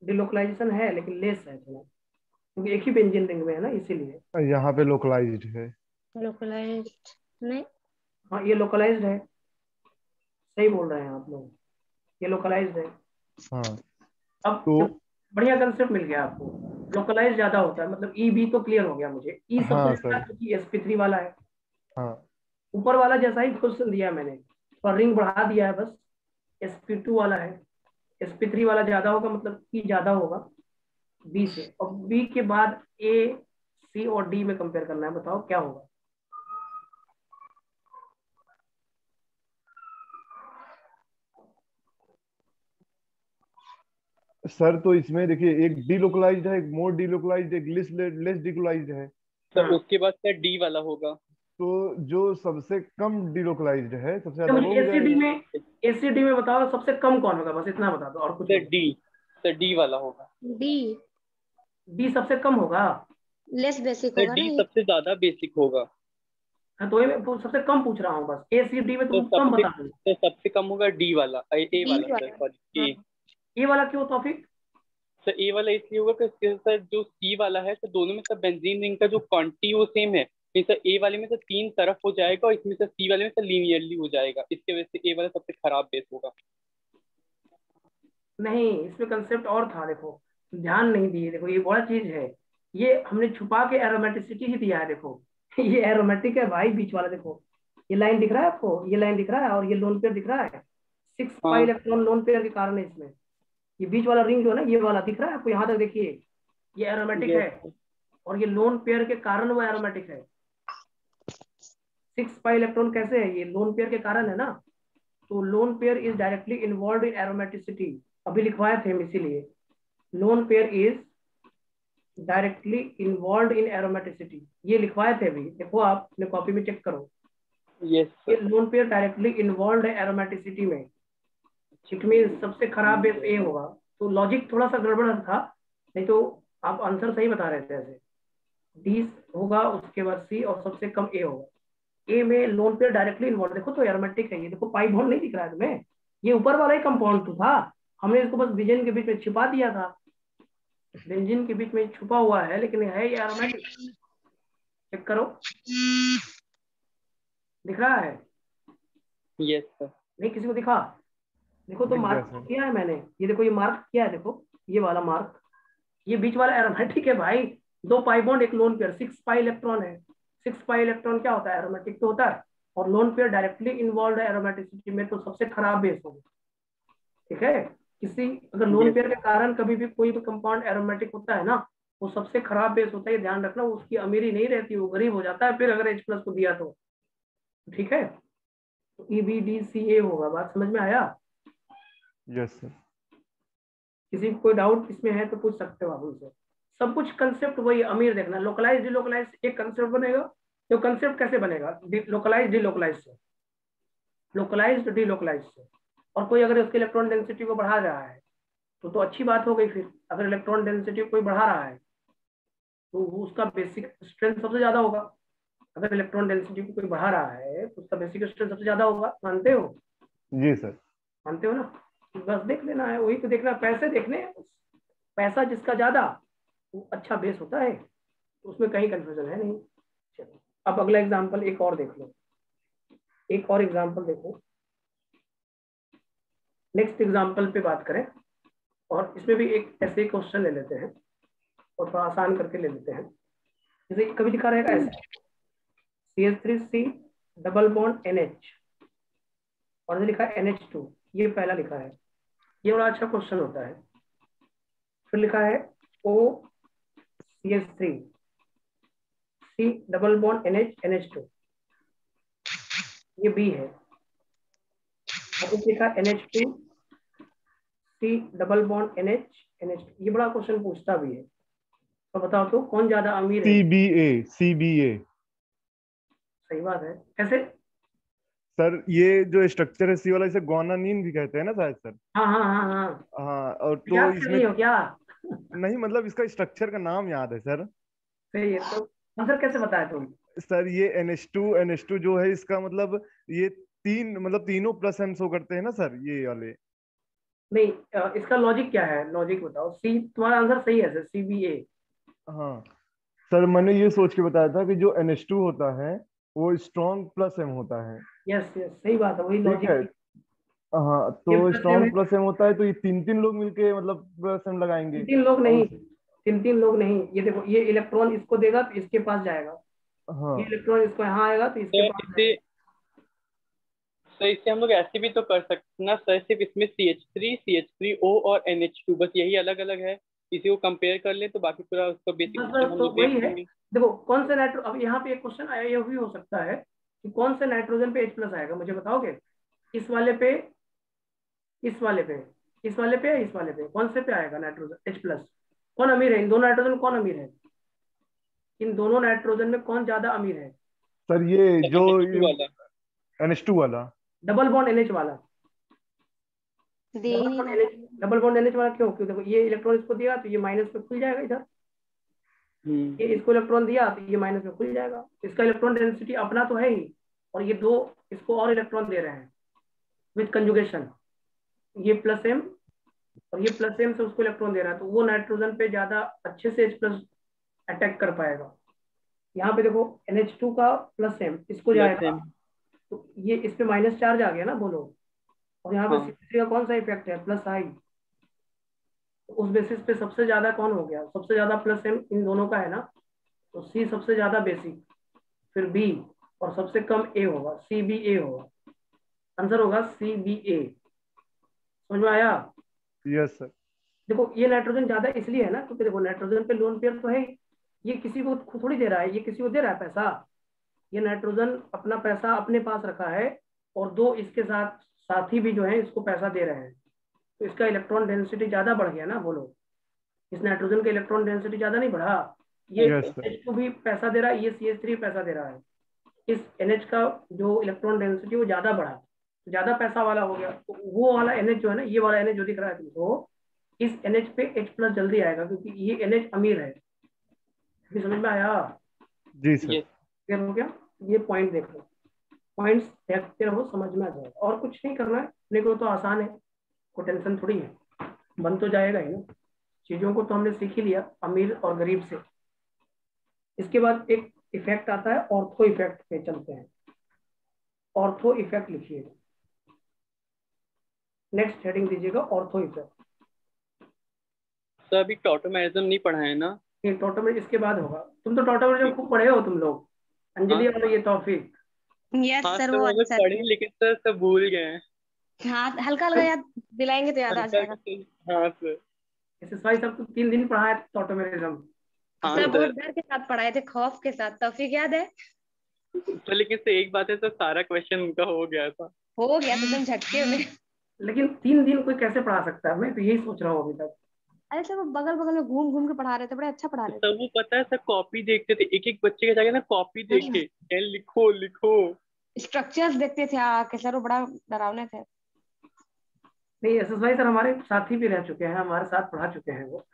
डिलोकलाइजेशन है लेकिन लेस है थोड़ा, क्योंकि एक ही बेंजीन रिंग में है ना, इसीलिए। यहाँ पे लोकलाइज्ड है। लोकलाइज्ड नहीं। हाँ, ये लोकलाइज्ड है, सही बोल रहे हैं आप लोग, ये लोकलाइज्ड है। हाँ, अब तो देखो, बढ़िया कंसेप्ट मिल गया आपको। लोकलाइज ज्यादा होता है, मतलब ई बी तो क्लियर हो गया मुझे। ई सबसे हाँ ज्यादा सर। क्योंकि sp3 वाला है। हाँ, ऊपर वाला जैसा ही क्वेश्चन दिया है मैंने, और रिंग बढ़ा दिया है बस। sp2 वाला है, sp3 वाला ज्यादा होगा, मतलब ई ज्यादा होगा बी से। और बी के बाद ए, सी और डी में कंपेयर करना है, बताओ क्या होगा? सर तो इसमें देखिए, एक डीलोकलाइज्ड है, एक मोर डीलोकलाइज्ड, एक लेस लेस डीलोकलाइज्ड है। तो उसके बाद सर डी वाला होगा। तो जो सबसे कम डीलोकलाइज्ड है, सबसे तो ज्यादा मुझे वो हो एसीडी जाएगा। में, एसीडी में बताओ सबसे कम कौन होगा, बस इतना बता दो और कुछ सर नहीं। डी, सर डी वाला होगा। डी डी सबसे कम होगा? लेस बेसिक सर होगा ना डी ये। सबसे ज्यादा बेसिक होगा। हाँ, तो ये मैं सबसे कम पूछ रहा हूँ बस, एसीडी में तो तुम कम बता दो। सबसे कम होगा डी वाला, ए डी वाला सर, वाला। सॉरी हाँ। ए। ये वाला क्यों टॉपिक? सर ए वाला इसलिए होगा कि सर जो सी वाला है, सर दोनों में सर बेंजीन रिंग का जो क्वांटिटी वो सेम है, नहीं सर ए वाले में सर तीन तरफ हो जाएगा और इसमें सर सी वाले में सर लीनियरली हो जाएगा, इसके वजह से ए वाला सबसे खराब बेस होगा। नहीं, इसमें कंसेप्ट और था, देखो ध्यान नहीं दिए। देखो ये बड़ा चीज है, ये हमने छुपा के एरोमेटिसिटी ही दिया है, देखो ये एरोमेटिक है भाई, बीच वाला देखो, ये लाइन दिख रहा है आपको, ये लाइन दिख रहा है और ये लोन पेयर दिख रहा है, 6 पाई हाँ इलेक्ट्रॉन लोन पेयर के कारण है इसमें। ये बीच वाला रिंग जो है ना, ये वाला दिख रहा है आपको, यहाँ तक देखिए, ये एरोमेटिक यस है और ये लोन पेयर के कारण वो एरोमेटिक है। 6 पाई इलेक्ट्रॉन कैसे है, ये लोन पेयर के कारण है ना, तो lone pair is directly involve in aromaticity, अभी लिखवाए थे हम इसीलिए, lone pair is directly involve in aromaticity, ये लिखवाए थे अभी, देखो आप अपने कॉपी में चेक करो, यस ये लोन पेयर डायरेक्टली इन्वॉल्व है एरोमेटिसिटी में, इट मीन सबसे खराब बेस ए होगा। तो लॉजिक थोड़ा सा गड़बड़ था, नहीं तो आप आंसर सही बता रहे थे, ऐसे डी होगा, उसके बाद सी और सबसे कम ए होगा। ए में लोन पेयर डायरेक्टली इन्वॉल्व, देखो तो एरोमेटिक है ये, देखो पाई बॉन्ड नहीं दिख रहा है तुम्हें, ये ऊपर वाला ही कंपाउंड तो था, हमने इसको बस बेंजीन के बीच में छिपा दिया था, बेंजीन के बीच में छुपा हुआ है, लेकिन है ये एरोमेटिक, चेक करो दिख रहा है, यस सर। नहीं किसी को दिखा, देखो तो दिख गया मार्क सर। किया है मैंने, ये देखो ये मार्क किया है, देखो ये वाला मार्क, ये बीच वाला एरोमेटिक है भाई, 2 पाई बॉन्ड एक लोन पेयर, 6 पाई इलेक्ट्रॉन है, 6 पाई इलेक्ट्रॉन क्या होता है, एरोमेटिक तो होता है, और लोन पेयर डायरेक्टली इन्वॉल्व है एरोमेटिसिटी में, तो सबसे खराब बेस होगा, ठीक है। किसी अगर लोन यस पेयर के कारण कभी भी कोई भी कंपाउंड एरोमेटिक होता है ना, वो सबसे खराब बेस होता है, ये ध्यान रखना, उसकी अमीरी नहीं रहती, वो गरीब हो जाता है फिर अगर H प्लस को दिया तो, ठीक है। तो EBDCA होगा, बात समझ में आया, यस सर। किसी को कोई डाउट इसमें है तो पूछ सकते हो आप उनसे, सब कुछ कंसेप्ट वही, अमीर देखना, लोकलाइज डिलोकलाइज एक कंसेप्ट बनेगा, तो कंसेप्ट कैसे बनेगा, लोकलाइज डिलोकलाइज से, लोकलाइज डिलोकलाइज से, और कोई अगर उसके इलेक्ट्रॉन डेंसिटी को बढ़ा रहा है तो अच्छी बात हो गई, फिर अगर इलेक्ट्रॉन डेंसिटी कोई बढ़ा रहा है तो वो उसका बेसिक स्ट्रेंथ सबसे ज्यादा होगा, अगर इलेक्ट्रॉन डेंसिटी को कोई बढ़ा रहा है तो उसका बेसिक स्ट्रेंथ सबसे ज्यादा होगा, मानते हो, जी सर। मानते हो ना, बस देख लेना है, वही तो देखना, पैसे देखने हैं, पैसा जिसका ज्यादा वो अच्छा बेस होता है, तो उसमें कहीं कंफ्यूजन है नहीं। चलो अब अगला एग्जांपल एक और देख लो, एक और एग्जांपल देखो, नेक्स्ट एग्जांपल पे बात करें, और इसमें भी एक ऐसे क्वेश्चन ले लेते हैं और थोड़ा आसान करके ले लेते हैं, जैसे कभी लिखा रहेगा ऐसे CH3C डबल बॉन्ड NH और लिखा है NH2, ये पहला लिखा है, ये बड़ा अच्छा क्वेश्चन होता है, फिर लिखा है OCH3 C double bond NH NH2, ये B है, और फिर लिखा NH2 C double bond NH NH2, ये बड़ा क्वेश्चन पूछता भी है, तो बताओ तो कौन ज्यादा अमीर है। CBA। सही बात है, कैसे, सर ये जो स्ट्रक्चर है सी वाला, इसे गुआनानिन भी कहते हैं ना शायद सर। हाँ हाँ हाँ हाँ, हाँ, और तो याद कर इसमें रही हो क्या, नहीं, मतलब इसका स्ट्रक्चर का नाम याद है सर। सही है, तो आंसर कैसे बताया तुम, सर ये NH2 जो है, इसका मतलब ये तीन, मतलब तीनों प्लस एम शो करते हैं ना सर, ये वाले। नहीं इसका लॉजिक क्या है, लॉजिक बताओ, सी तुम्हारा आंसर सही है सर, CBA, हाँ सर, मैंने ये सोच के बताया था कि जो NH2 होता है वो स्ट्रॉन्ग प्लस एम होता है। यस यस सही बात है, वही ठीक है। लॉजिक, हाँ, ये तो प्लस एम है, स्ट्रॉन्ग प्लस एम होता है, तो ये तीन तीन लोग मिलके मतलब प्लस एम तीन लगाएंगे। तीन लोग और नहीं, तीन तीन लोग नहीं, ये देखो ये इलेक्ट्रॉन इसको देगा तो इसके पास जाएगा, ये हाँ इलेक्ट्रॉन इसको यहाँ आएगा तो इसके तो पास इससे जाएगा। तो इससे हम लोग ऐसे भी तो कर सकते हैं ना सर, सिर्फ इसमें CH3 CH3O और NH2 बस यही अलग अलग है, इसी को कंपेयर कर ले तो बाकी पूरा उसका बेसिक बस सिस्टम बस हम तो लोग देख वही है, लेंगे। देखो कौन से नाइट्रो, अब यहाँ पे एक क्वेश्चन आया, ये भी हो सकता है कि कौन से नाइट्रोजन पे H प्लस आएगा, मुझे बताओगे, इस वाले पे, इस वाले पे, इस वाले पे या इस वाले पे, कौन से पे आएगा नाइट्रोजन H प्लस, कौन अमीर है इन दोनों नाइट्रोजन, कौन अमीर है, इन दोनों नाइट्रोजन में कौन ज्यादा अमीर है, सर, ये जो NH2 वाला। NH2 वाला। डबल बॉन्ड NH वाला, दे ही नहीं रहा। डबल बॉन्ड NH वाला क्यों, क्यों देखो ये इलेक्ट्रॉन इसको दिया तो ये माइनस में खुल जाएगा इधर, ये इसको इलेक्ट्रॉन दिया तो ये माइनस में खुल जाएगा, इसका इलेक्ट्रॉन डेंसिटी अपना तो है ही, और ये दो इसको और इलेक्ट्रॉन दे रहे हैं विद कंजुगेशन, ये प्लस एम और ये प्लस एम से उसको इलेक्ट्रॉन दे रहा है, तो वो नाइट्रोजन पे ज्यादा अच्छे से H प्लस अटैक कर पाएगा। यहाँ पे देखो NH2 का प्लस एम इसको प्लस जाएगा, एम। तो ये इस पे माइनस चार्ज आ गया ना बोलो, और यहाँ पे हाँ C3 का कौन सा इफेक्ट है, प्लस आई, तो उस बेसिस पे सबसे ज्यादा कौन हो गया, सबसे ज्यादा प्लस एम इन दोनों का है ना, तो सी सबसे ज्यादा बेसिक, फिर बी, और सबसे कम ए होगा, सी बी ए होगा। आंसर होगा सी बी ए। समझ में आया? Yes sir. देखो ये नाइट्रोजन ज्यादा इसलिए है ना क्योंकि देखो नाइट्रोजन पे लोन पेयर तो है ही, ये किसी को थोड़ी दे रहा है, ये किसी को दे रहा है पैसा। ये नाइट्रोजन अपना पैसा अपने पास रखा है, और दो इसके साथ साथी भी जो है इसको पैसा दे रहे हैं, तो इसका इलेक्ट्रॉन डेंसिटी ज्यादा बढ़ गया ना, बोलो। इस नाइट्रोजन का इलेक्ट्रॉन डेंसिटी ज्यादा नहीं बढ़ा, ये यस सर। एच को भी पैसा दे रहा है, ये CH3 पैसा दे रहा है, इस NH का जो इलेक्ट्रॉन डेंसिटी वो ज्यादा बढ़ा, ज्यादा पैसा वाला हो गया, तो वो वाला NH जो है ना, ये वाला NH जो दिख रहा है तुमको, इस NH पे H प्लस जल्दी आएगा क्योंकि ये NH अमीर है। अभी समझ में आया? जी सर। ये क्लियर हो गया? ये पॉइंट देख लो, पॉइंट्स देखते रहो, समझ में आ जाएगा। और कुछ नहीं करना है अपने को, तो आसान है, कोई टेंशन थोड़ी है, बन तो जाएगा ही ना। चीजों को तो हमने सीख ही लिया अमीर और गरीब से। इसके बाद एक इफेक्ट आता है, ऑर्थो इफेक्ट पे चलते हैं। ऑर्थो इफेक्ट लिखिए, नेक्स्ट हेडिंग दीजिएगा ऑर्थो इफेक्ट। सर अभी टॉटोमेरिज्म नहीं पढ़ा है ना? ये टोटोमेरिज्म इसके बाद होगा, तुम तो टोटोमेरिज्म खूब पढ़े हो तुम लोग, हाँ अंजलि और ये तौफीक। यस हाँ सर, सर, वो वो आंसर पढ़े है। लेकिन सर सब भूल गए हैं। हाँ, हल्का हल्का याद दिलाएंगे तो याद आ हल्का जाएगा। हाँ सर। SSY सब तो 3 दिन पढ़ा है टोटोमेरिज्म। हाँ सर बहुत सर। डर के साथ पढ़ाए थे, खौफ के साथ। तौफीक याद है? सर लेकिन सर एक बात है सर, सारा क्वेश्चन उनका हो गया था। हो गया तो एकदम झटके में। लेकिन 3 दिन कोई कैसे पढ़ा सकता है, मैं तो यही सोच रहा हूँ अभी तक। अरे सर वो बगल बगल में घूम घूम के पढ़ा रहे थे, बड़े अच्छा पढ़ा रहे सर वो पता है सर, कॉपी देखते थे, एक एक बच्चे के जाके ना कॉपी देख थे। के लिखो लिखो। स्ट्रक्चर्स देखते थे आके सर, वो बड़ा डरावने थे। नहीं, SSY सर हमारे साथी भी रह चुके हैं, हमारे साथ पढ़ा चुके हैं वो।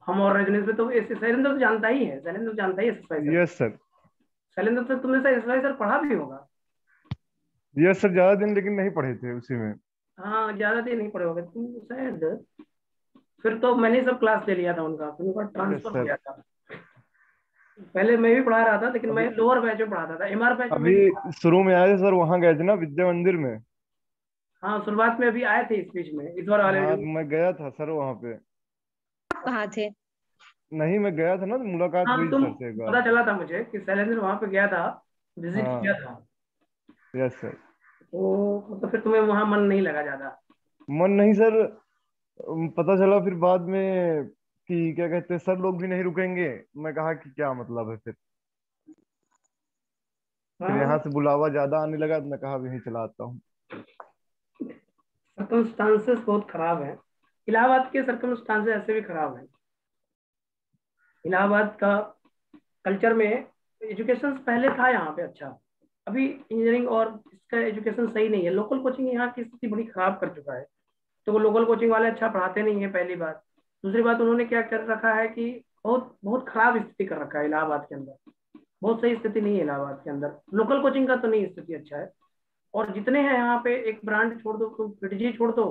हम और रजनीश में तो शैलेंद्र तो जानता ही है, शैलेंद्र तो जानता ही है SSY sir. Yes sir. Shailendra तो तुमने सर SSY सर पढ़ा भी होगा। यस सर, ज्यादा दिन लेकिन नहीं पढ़े थे उसी में। हाँ, ज्यादा देर नहीं पढ़े होगे तुम शायद। फिर तो मैंने सब क्लास ले लिया था उनका, फिर उनका यस ट्रांसफर हो सर। गया था। पहले मैं भी पढ़ा रहा था, लेकिन मैं अभी लोअर बैच में पढ़ाता था, MR बैच में मैं अभी नहीं पढ़ा। शुरू में आए थे सर, वहां गए थे ना विद्या मंदिर में। हाँ, शुरुआत में अभी आए थे इस बीच में, इस बार वाले हाँ जो। तो मैं गया था सर वहां पे। कहाँ थे? नहीं, मैं गया था ना, तो मुलाकात हाँ, हुई तुम, सर से एक बार। पता चला था मुझे कि शैलेंद्र वहां पे गया था, विजिट किया हाँ। था। Yes sir. तो मतलब फिर तुम्हें वहां मन नहीं लगा ज्यादा? मन नहीं सर। पता चला फिर बाद में कि क्या कहते हैं, सर लोग भी नहीं रुकेंगे। मैं कहा कि क्या मतलब है फिर। फिर हाँ, यहाँ से बुलावा ज्यादा आने लगा, तो मैं कहा अब यहीं चला आता हूँ। सर्कमस्टांसेस बहुत खराब है, इलाहाबाद के सर्कमस्टांसेस ऐसे भी खराब है। इलाहाबाद का कल्चर में एजुकेशन पहले था यहाँ पे अच्छा, अभी इंजीनियरिंग और इसका एजुकेशन सही नहीं है। लोकल कोचिंग यहाँ की स्थिति बड़ी खराब कर चुका है। तो वो लोकल कोचिंग वाले अच्छा पढ़ाते नहीं है, पहली बात। दूसरी बात, उन्होंने क्या कर रखा है कि बहुत बहुत खराब स्थिति कर रखा है इलाहाबाद के अंदर। बहुत सही स्थिति नहीं है इलाहाबाद के अंदर, लोकल कोचिंग का तो नहीं स्थिति अच्छा है। और जितने हैं यहाँ पे, एक ब्रांड छोड़ दो, तुम PTG छोड़ दो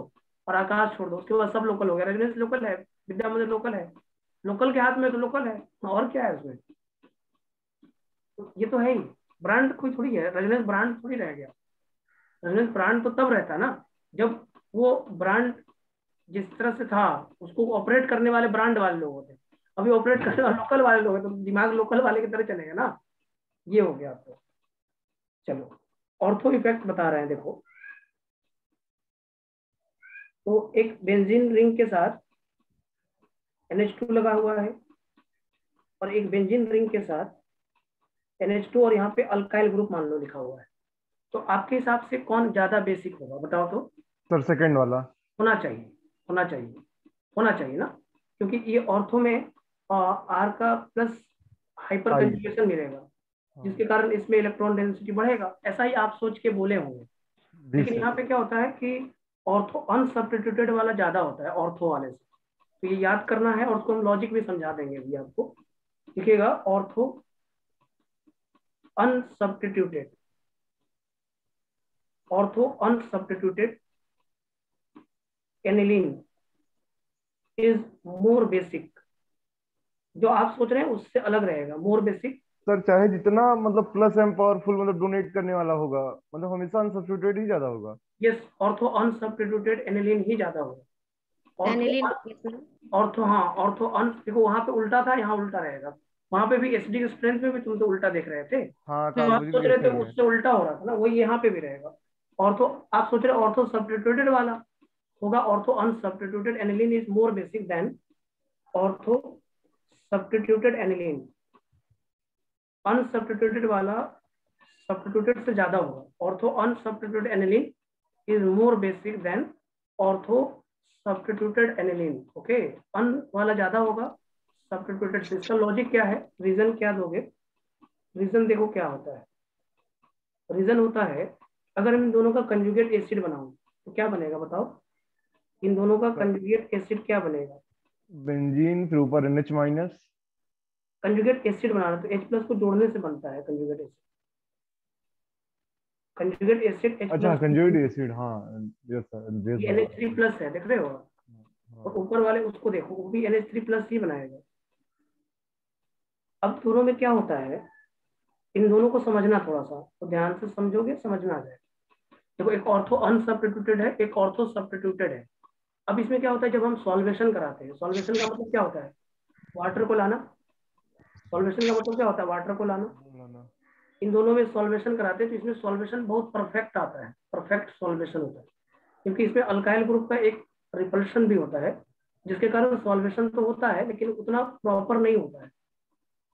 और आकाश छोड़ दो, उसके बाद सब लोकल हो गया। रजनीश लोकल है, विद्या मंदिर लोकल है, लोकल के हाथ में तो लोकल है, और क्या है उसमें? तो ये तो है ही, ब्रांड कोई थोड़ी है, रजनीश ब्रांड थोड़ी रह गया। रजनीश ब्रांड तो तब रहता ना जब वो ब्रांड जिस तरह से था, उसको ऑपरेट करने वाले ब्रांड वाले लोग होते। अभी ऑपरेट करने वाले लोकल वाले लोग हैं, तो दिमाग लोकल वाले की तरह चलेगा ना। ये हो गया आपको। चलो, ऑर्थो इफेक्ट बता रहे हैं, देखो। तो एक बेंजीन रिंग के साथ NH2 लगा हुआ है, और एक बेंजीन रिंग के साथ NH2, और यहाँ पे अल्काइल ग्रुप मान लो लिखा हुआ है। तो आपके हिसाब से कौन ज्यादा बेसिक होगा, बताओ तो? सर सेकंड वाला। होना चाहिए, होना चाहिए, होना चाहिए ना, क्योंकि ये ऑर्थो में R का प्लस हाइपर आई। कंजुगेशन मिलेगा, हाँ। जिसके कारण इसमें इलेक्ट्रॉन डेंसिटी बढ़ेगा, ऐसा ही आप सोच के बोले होंगे। जी लेकिन सर। यहाँ पे क्या होता है कि ऑर्थो अनसब्स्टिट्यूटेड वाला ज्यादा होता है ऑर्थो वाले से। तो ये याद करना है, और उसको हम लॉजिक भी समझा देंगे अभी आपको। लिखिएगा ortho unsubstituted, ortho unsubstituted aniline is more basic. जो आप सोच रहे हैं उससे अलग रहेगा, मोर बेसिक। सर चाहे जितना मतलब प्लस एम पावरफुल मतलब डोनेट करने वाला होगा, मतलब हमेशा अनसब्स्टिट्यूटेड ही ज्यादा होगा। यस, ऑर्थो अनसब्स्टिट्यूटेड एनिलीन ही ज्यादा होगा। एनिलीन ऑर्थो ऑर्थो हाँ ऑर्थो अन, देखो वहां पे उल्टा था, यहाँ उल्टा रहेगा। वहां पे भी एसिडिक स्ट्रेंथ में भी तुम तो उल्टा देख रहे थे, हाँ तो आप सोच कार्बोक्सिलिक रहे थे एसिड में। उससे उल्टा हो रहा था ना, वही यहाँ पे भी रहेगा। ऑर्थो आप सोच रहे ऑर्थो सब्स्टिट्यूटेड वाला होगा, ortho unsubstituted aniline is more basic than ortho substituted aniline. Unsubstituted वाला सब्स्टिट्यूटेड से ज्यादा होगा। Ortho unsubstituted aniline is more basic than ortho substituted aniline. Okay, un वाला ज्यादा होगा सब्स्टिट्यूटेड से। इसका लॉजिक क्या है, रीजन क्या दोगे? रीजन देखो क्या होता है। रीजन होता है अगर इन दोनों का कंजुगेट एसिड बनाऊं तो क्या बनेगा बताओ? इन दोनों का कंजुगेट एसिड क्या बनेगा? बेंजीन, फिर ऊपर NH माइनस। कंजुगेट एसिड बनाना तो H प्लस को जोड़ने से बनता है conjugate acid. Conjugate acid H अच्छा प्लस कंजुगेट एसिड, हाँ। Yes sir, yes sir. NH3 plus है, देख रहे हो? और हाँ। ऊपर वाले उसको देखो, वो भी NH3 प्लस ही बनाएगा। अब दोनों में क्या होता है, इन दोनों को समझना थोड़ा सा, तो ध्यान से समझोगे समझ में आ जाएगा। देखो एक ऑर्थो अनसब्स्टिट्यूटेड है, एक ऑर्थो सब्स्टिट्यूटेड है। अब इसमें क्या होता है, जब हम सॉल्वेशन कराते हैं, सॉल्वेशन का मतलब क्या होता है? वाटर को लाना। सॉल्वेशन का मतलब क्या होता है? वाटर को लाना। बोला इन दोनों में सॉल्वेशन कराते हैं तो इसमें सॉल्वेशन बहुत परफेक्ट आता है, परफेक्ट सॉल्वेशन होता है, क्योंकि इसमें अल्काइल ग्रुप का एक रिपल्शन भी होता है, जिसके कारण सॉल्वेशन तो होता है लेकिन उतना प्रॉपर नहीं होता है,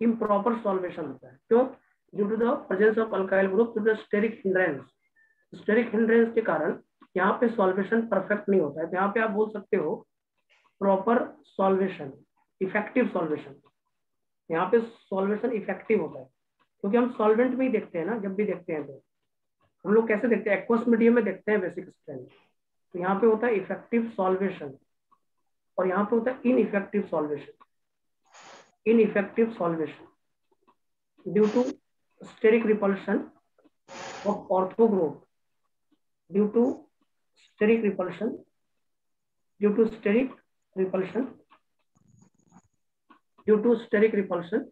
इम्प्रॉपर सॉल्वेशन होता है। क्यों? Due to the presence of alkyl group, due to steric hindrance. Steric hindrance के कारण यहाँ पे सॉल्वेशन परफेक्ट नहीं होता है। तो यहाँ पे आप बोल सकते हो प्रॉपर सॉल्वेशन, इफेक्टिव सॉल्वेशन। यहाँ पे सॉल्वेशन इफेक्टिव होता है, क्योंकि हम सॉल्वेंट में ही देखते हैं ना, जब भी देखते हैं तो हम लोग कैसे देखते हैं? एक्वस मीडियम में देखते हैं बेसिक स्ट्रेंथ। तो यहाँ पे होता है इफेक्टिव सॉल्वेशन, और यहाँ पे होता है ineffective solvation. Ineffective solvation due to steric repulsion of ortho group, due to steric repulsion, due to steric repulsion, due to steric repulsion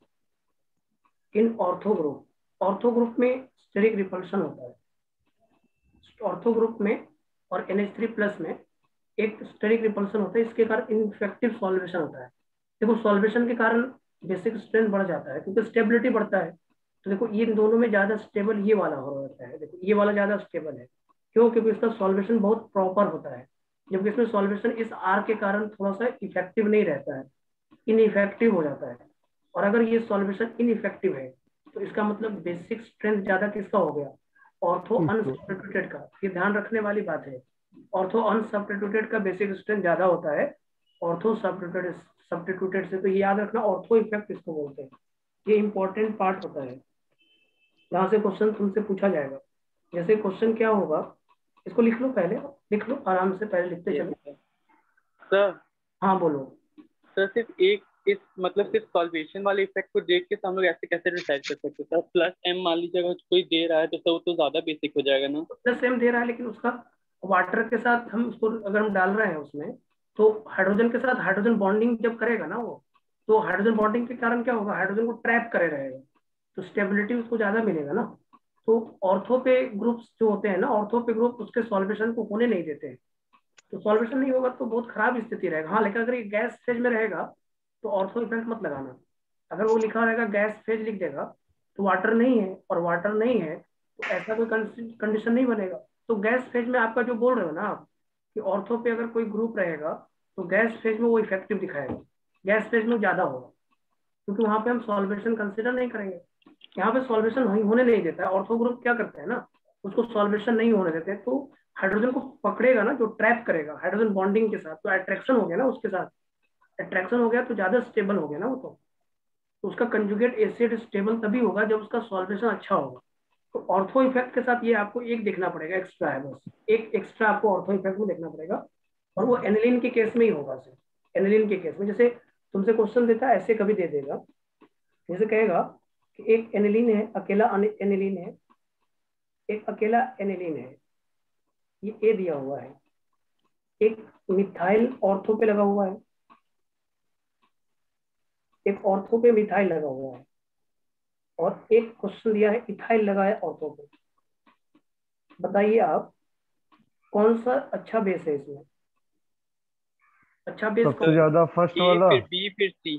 in ortho group. Ortho group में स्टेरिक रिपल्शन होता है, ortho group में और NH3 plus में एक steric repulsion होता है, इसके कारण इनफेक्टिव सॉल्वेशन होता है। देखो सॉल्वेशन के कारण बेसिक स्ट्रेंथ बढ़ जाता है, क्योंकि स्टेबिलिटी बढ़ता है। तो देखो ये दोनों में ज्यादा स्टेबल ये वाला हो रहता है, देखो ये वाला ज्यादा स्टेबल है। क्यों? क्योंकि इसका सॉल्वेशन बहुत प्रॉपर होता है, जबकि इसमें सॉल्वेशन इस R के कारण थोड़ा सा इफेक्टिव नहीं रहता है, इनइफेक्टिव हो जाता है। और अगर ये सॉल्वेशन इनइफेक्टिव है तो इसका मतलब बेसिक स्ट्रेंथ ज्यादा किसका हो गया? ऑर्थो इसको। अनसब्स्टिट्यूटेड का। ये ध्यान रखने वाली बात है, ऑर्थो अनसब्स्टिट्यूटेड का बेसिक स्ट्रेंथ ज्यादा होता है ऑर्थो सब्स्टिट्यूटेड से। तो ये याद रखना, ऑर्थो इफेक्ट इसको बोलते हैं। ये इंपॉर्टेंट पार्ट होता है, यहाँ से क्वेश्चन तुमसे पूछा जाएगा। जैसे क्वेश्चन क्या होगा, इसको लिख लो, पहले लिख लो आराम से, पहले लिखते चलो। सर हाँ बोलो। सर सिर्फ एक इस मतलब सिर्फ सॉल्वेशन वाले इफेक्ट को देख के तो हम लोग ऐसे कैसे डिसाइड कर सकते हैं सर? प्लस M मान लीजिए अगर कोई दे रहा है तो सर वो तो ज्यादा बेसिक हो जाएगा ना। प्लस सेम दे रहा है, लेकिन उसका वाटर के साथ हम उसको अगर हम डाल रहे हैं उसमें, तो हाइड्रोजन के साथ हाइड्रोजन बॉन्डिंग जब करेगा ना वो, तो हाइड्रोजन बॉन्डिंग के कारण क्या होगा? हाइड्रोजन को ट्रैप करे रहेगा, तो स्टेबिलिटी उसको ज्यादा मिलेगा ना। तो ऑर्थो पे ग्रुप्स जो होते हैं ना, ऑर्थो पे ग्रुप उसके सॉल्वेशन को होने नहीं देते हैं। तो सॉल्वेशन नहीं होगा तो बहुत खराब स्थिति रहेगा। हाँ, लेकिन अगर ये गैस फेज में रहेगा तो ऑर्थो इफेक्ट मत लगाना। अगर वो लिखा रहेगा गैस फेज लिख देगा तो वाटर नहीं है, और वाटर नहीं है तो ऐसा कोई कंडीशन नहीं बनेगा। तो गैस फेज में आपका जो बोल रहे हो ना आप, कि ऑर्थो पे अगर कोई ग्रुप रहेगा तो गैस फेज में वो इफेक्टिव दिखाएगा, गैस फेज में ज्यादा होगा, क्योंकि वहां पे हम सॉल्वेशन कंसिडर नहीं करेंगे। यहाँ पे सॉल्वेशन होने नहीं देता है। ऑर्थो ग्रुप क्या करते हैं ना, उसको सॉल्वेशन नहीं होने देते, तो हाइड्रोजन को पकड़ेगा ना, जो ट्रैप करेगा हाइड्रोजन बॉन्डिंग के साथ, तो अट्रैक्शन हो गया ना उसके साथ, अट्रैक्शन हो गया तो ज्यादा स्टेबल हो गया ना वो। तो उसका कंजुगेट एसिड स्टेबल तभी होगा जब उसका सॉल्वेशन अच्छा होगा। तो ऑर्थो इफेक्ट के साथ ये आपको एक देखना पड़ेगा, एक्स्ट्रा है बस, एक एक्स्ट्रा आपको ऑर्थो इफेक्ट में देखना पड़ेगा, और वो एनिलीन के केस में ही होगा सिर्फ। एनिलीन के केस में जैसे तुमसे क्वेश्चन देता है ऐसे कभी दे देगा, जैसे कहेगा कि एक एनिलीन है, अकेला एनिलीन है, एक अकेला एनिलीन है, ये ए दिया हुआ है, एक मिथाइल ऑर्थो पे लगा हुआ है, एक ऑर्थो पे मिथाइल लगा हुआ है, और एक क्वेश्चन दिया है इथाइल लगा है ऑर्थो पे। बताइए आप कौन सा अच्छा बेस है इसमें? अच्छा बेस सबसे ज्यादा फर्स्ट ए वाला। फिर बी फिर सी।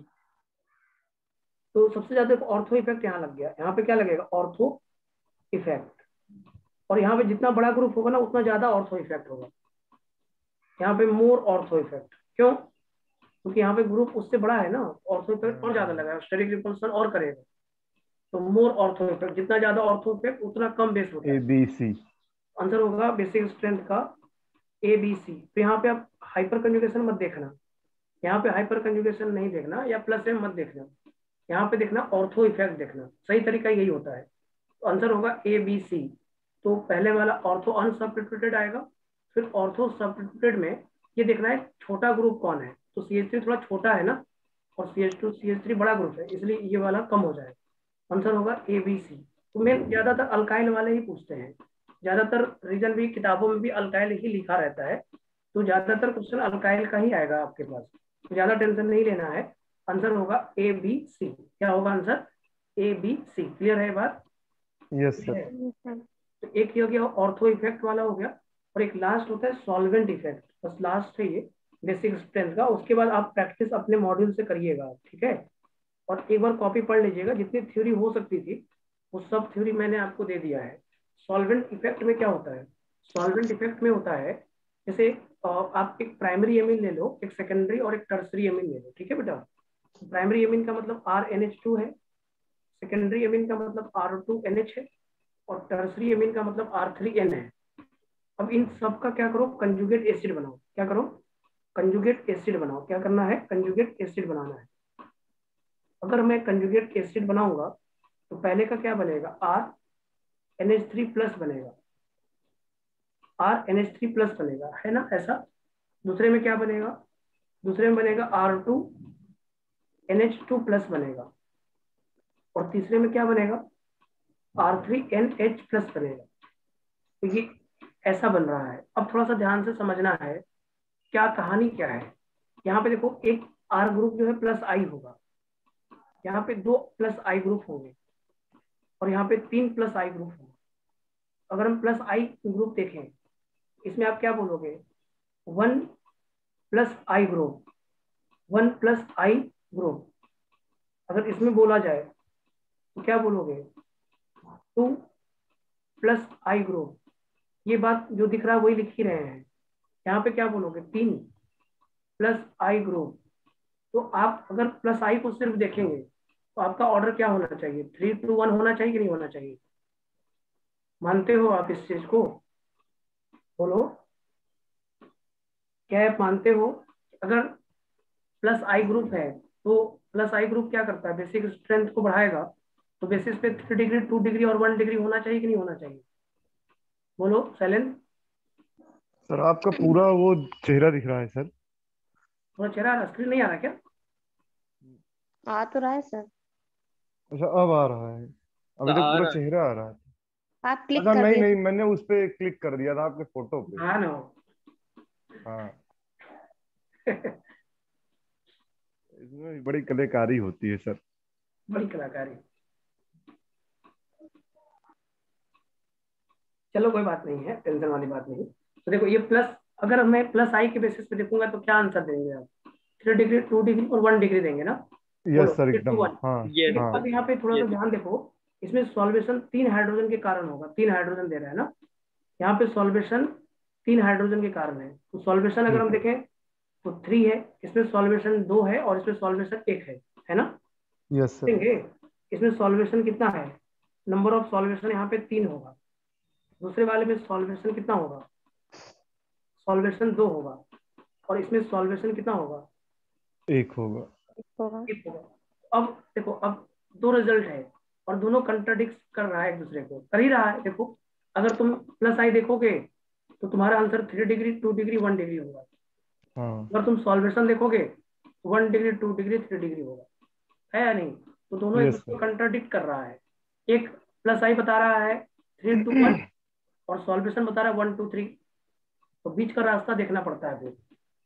तो सबसे ज्यादा ऑर्थो इफेक्ट यहाँ लग गया, यहाँ पे क्या लगेगा, ऑर्थो इफेक्ट। और यहाँ पे जितना बड़ा ग्रुप होगा ना उतना ज्यादा ऑर्थो इफेक्ट होगा, यहाँ पे मोर ऑर्थो इफेक्ट। क्यों? क्योंकि यहाँ पे ग्रुप उससे बड़ा है ना, ऑर्थो इफेक्ट और ज्यादा लगेगा, स्टेरिक रिपल्सन और करेगा। तो मोर ऑर्थो इफेक्ट, जितना ज्यादा ऑर्थो इफेक्ट उतना कम बेस होता ए है। B C. आंसर होगा बेसिक स्ट्रेंथ का ए बी सी। तो यहाँ पे आप हाइपर कंजुगेशन मत देखना, यहाँ पे हाइपर कंजुगेशन नहीं देखना, या प्लस एम मत देखना, यहाँ पे देखना ऑर्थो इफेक्ट देखना। सही तरीका यही होता है। तो आंसर होगा ए बी सी। तो पहले वाला ऑर्थो अनसब्स्टिट्यूटेड आएगा, फिर ऑर्थो सब्स्टिट्यूटेड में ये देखना है छोटा ग्रुप कौन है। तो CH3 थोड़ा छोटा है ना, और CH2 CH3 बड़ा ग्रुप है, इसलिए ये वाला कम हो जाएगा। आंसर होगा ए बी सी। तो मैं ज्यादातर अल्काइल वाले ही पूछते हैं, ज्यादातर रीजन भी किताबों में भी अल्काइल ही लिखा रहता है, तो ज्यादातर क्वेश्चन अल्काइल का ही आएगा आपके पास, तो ज्यादा टेंशन नहीं लेना है। आंसर होगा ए बी सी। क्या होगा answer? A B C. Clear है बात? Yes sir. yes, sir. तो एक ये हो गया ऑर्थो इफेक्ट वाला हो गया, और एक लास्ट होता है सॉल्वेंट इफेक्ट। बस लास्ट है ये बेसिक स्ट्रेंथ का। उसके बाद आप प्रैक्टिस अपने मॉड्यूल से करिएगा, ठीक है? और एक बार कॉपी पढ़ लीजिएगा, जितनी थ्योरी हो सकती थी वो सब थ्योरी मैंने आपको दे दिया है। सॉल्वेंट इफेक्ट में क्या होता है? सॉल्वेंट इफेक्ट में होता है जैसे आप एक प्राइमरी एमीन ले लो, एक सेकेंडरी और एक टर्सरी एमीन ले लो, ठीक है बेटा? प्राइमरी एमीन का मतलब RNH2 है, सेकेंडरी एमीन का मतलब R2NH है, और टर्सरी एमीन का मतलब R3N है। अब इन सब का क्या करो, कंजुगेट एसिड बनाओ। क्या करो? कंजुगेट एसिड बनाओ। क्या करना है? कंजुगेट एसिड बनाना है। अगर मैं कंजुगेट एसिड बनाऊंगा तो पहले का क्या बनेगा, RNH3 प्लस बनेगा, RNH3 प्लस बनेगा, है ना ऐसा? दूसरे में क्या बनेगा? दूसरे में बनेगा R2NH2 प्लस बनेगा, और तीसरे में क्या बनेगा? R3NH प्लस बनेगा। तो ये ऐसा बन रहा है। अब थोड़ा सा ध्यान से समझना है क्या कहानी क्या है। यहाँ पे देखो, एक R ग्रुप जो है प्लस आई होगा, यहाँ पे 2 प्लस आई ग्रुप होंगे, और यहाँ पे 3 प्लस आई ग्रुप होंगे। अगर हम प्लस आई ग्रुप देखें, इसमें आप क्या बोलोगे? 1 प्लस आई ग्रुप, 1 प्लस आई ग्रुप। अगर इसमें बोला जाए तो क्या बोलोगे? 2 प्लस आई ग्रुप। ये बात जो दिख रहा है वही लिख ही रहे हैं। यहाँ पे क्या बोलोगे? 3 प्लस आई ग्रुप। तो आप अगर प्लस आई को सिर्फ देखेंगे तो आपका ऑर्डर क्या होना चाहिए? 3 to 1 होना चाहिए कि नहीं होना चाहिए? मानते हो आप इस चीज को? बोलो, क्या आप मानते हो? अगर प्लस आई ग्रुप है तो प्लस आई ग्रुप क्या करता है? बेसिक स्ट्रेंथ को बढ़ाएगा। तो बेसिस पे 3 डिग्री 2 डिग्री और 1 डिग्री होना चाहिए कि नहीं होना चाहिए? बोलो शैलेंद्र। सर आपका पूरा वो चेहरा दिख रहा है सर। थोड़ा चेहरा स्क्रीन नहीं आ रहा क्या? आ तो रहा है सर, अच्छा अब आ रहा है। अभी तक आ पूरा रहा है। चेहरा आ रहा है। आप क्लिक अच्छा कर नहीं दिए। नहीं, मैंने उस पे क्लिक कर दिया था आपके फोटो पे। हाँ ना। हाँ। इसमें बड़ी कलाकारी होती है सर। बड़ी कलाकारी। चलो कोई बात नहीं है, टेंशन वाली बात नहीं। तो देखो ये प्लस, अगर मैं प्लस आई के बेसिस पे देखूंगा तो क्या आंसर देंगे आप? 3 डिग्री 2 डिग्री और 1 डिग्री देंगे ना? बोलो यस सर 3 to एकदम। 1। हाँ। ठीक यस है, हाँ। अब यहाँ पे थोड़ा सा यस। ध्यान देखो। इसमें सॉल्वेशन 3 हाइड्रोजन के कारण होगा, 3 हाइड्रोजन दे रहा है ना, यहाँ पे सॉल्वेशन 3 हाइड्रोजन के कारण है। तो सॉल्वेशन अगर हम ठीक है। देखें तो 3 है, इसमें सॉल्वेशन 2 है, और इसमें सॉल्वेशन 1 है ना? Yes sir. देखेंगे इसमें सॉल्वेशन कितना है? नंबर ऑफ सॉल्वेशन यहाँ पे 3 होगा। दूसरे वाले में सॉल्वेशन कितना होगा? सॉल्वेशन 2 होगा। और इसमें सॉल्वेशन कितना होगा? एक होगा। होगा। 1 होगा। अब देखो, अब 2 रिजल्ट है और दोनों कंट्राडिक्ट कर रहा है एक दूसरे को, कर ही रहा है। देखो, अगर तुम प्लस आई देखोगे तो तुम्हारा आंसर 3 डिग्री 2 डिग्री 1 डिग्री होगा। हाँ। अगर तुम सॉल्वेशन देखोगे तो 1 डिग्री 2 डिग्री 3 डिग्री होगा, है या नहीं? तो दोनों एक यस दूसरे सर। को कंट्राडिक्ट कर रहा है। एक प्लस आई बता रहा है 3 to 1, और सॉल्वेशन बता रहा है 1 to 3। तो बीच का रास्ता देखना पड़ता है फिर।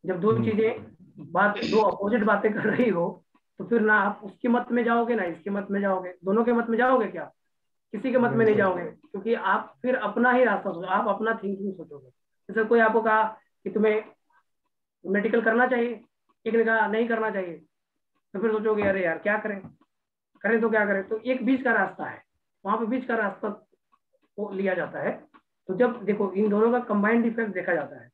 जब दो चीजें दो अपोजिट बातें कर रही हो, तो फिर ना आप उसके मत में जाओगे ना इसके मत में जाओगे। दोनों के मत में जाओगे क्या? किसी के मत में नहीं नहीं सर। जाओगे, क्योंकि आप फिर अपना ही रास्ता सोचो, आप अपना थिंकिंग सोचोगे। जैसे कोई आपको कहा कि तुम्हें मेडिकल करना चाहिए, एक ने कहा नहीं करना चाहिए, तो फिर सोचोगे अरे यार क्या करें, करें तो क्या करें। तो एक बीच का रास्ता है, वहां पे बीच का रास्ता को लिया जाता है। तो जब देखो इन दोनों का कंबाइंड इफेक्ट देखा जाता है,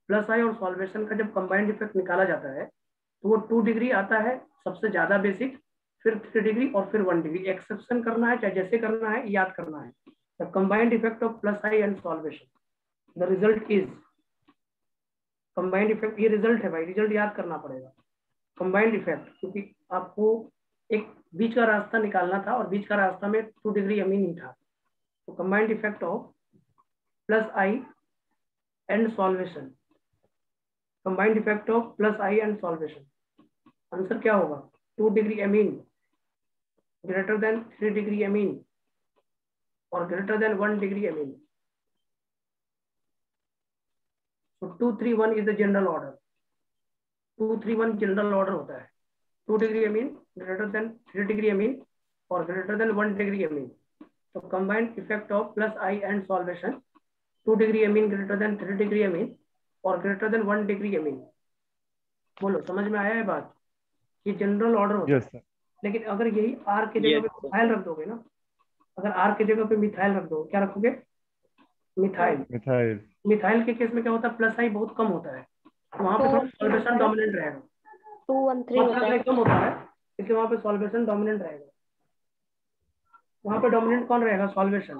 प्लस आई और सॉल्वेशन का जब कंबाइंड इफेक्ट निकाला जाता है तो वो 2 डिग्री आता है सबसे ज्यादा बेसिक, फिर 3 डिग्री और फिर 1 डिग्री। एक्सेप्शन करना है चाहे जैसे करना है, याद करना है। The combined effect of plus I and solvation, the result is combined effect. ये रिजल्ट है भाई, रिजल्ट याद करना पड़ेगा। कंबाइंड इफेक्ट, क्योंकि आपको एक बीच का रास्ता निकालना था और बीच का रास्ता में 2 डिग्री अमीन ही था। तो combined effect of plus I and solvation, combined effect of plus I and solvation, answer क्या होगा? 2 degree amine greater than 3 degree amine और greater than 1 degree amine. So 231 is the general order. 231 general order होता है। 2 degree amine greater than 3 degree amine और greater than 1 degree amine. तो combined effect of plus I and solvation, 2 degree amine greater than 3 degree amine और greater than 1 degree अमीन। बोलो समझ में आया है बात? ये जनरल ऑर्डर होता है। Yes sir. लेकिन अगर यही आर के जगह पे Yes, sir. मिथाइल रख दोगे ना, अगर आर के जगह पे मिथाइल रख दो, क्या रखोगे? मिथाइल। मिथाइल। मिथाइल के केस में क्या होता है? प्लस आई बहुत कम होता है, तो वहां पे थोड़ा सॉल्वेशन डोमिनेंट रहेगा। 213 होता है। कम होता है इसलिए वहां पे सॉल्वेशन डोमिनेंट रहेगा। वहां पे डोमिनेंट कौन रहेगा? सॉल्वेशन।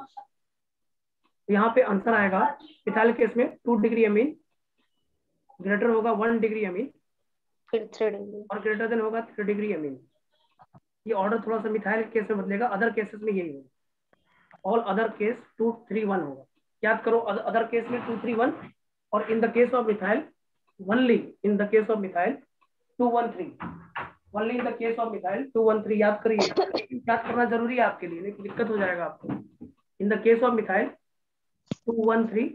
यहाँ पे आंसर आएगा मिथाइल केस में 2 डिग्री अमीन ग्रेटर होगा 1 डिग्री अमीन फिर 3 डिग्री और ग्रेटर देन होगा 3 डिग्री अमीन। ये ऑर्डर थोड़ा सा मिथाइल केस में बदलेगा, अदर केसेस में यही होगा। ऑल अदर केस 231 होगा। याद करो, अदर केस में 231 और in the case of methyl only in the case of methyl 213। Only in the case of methyl 213। याद करिए, याद करना जरूरी है आपके लिए, नहीं दिक्कत हो जाएगा आपको। In the case of methyl 213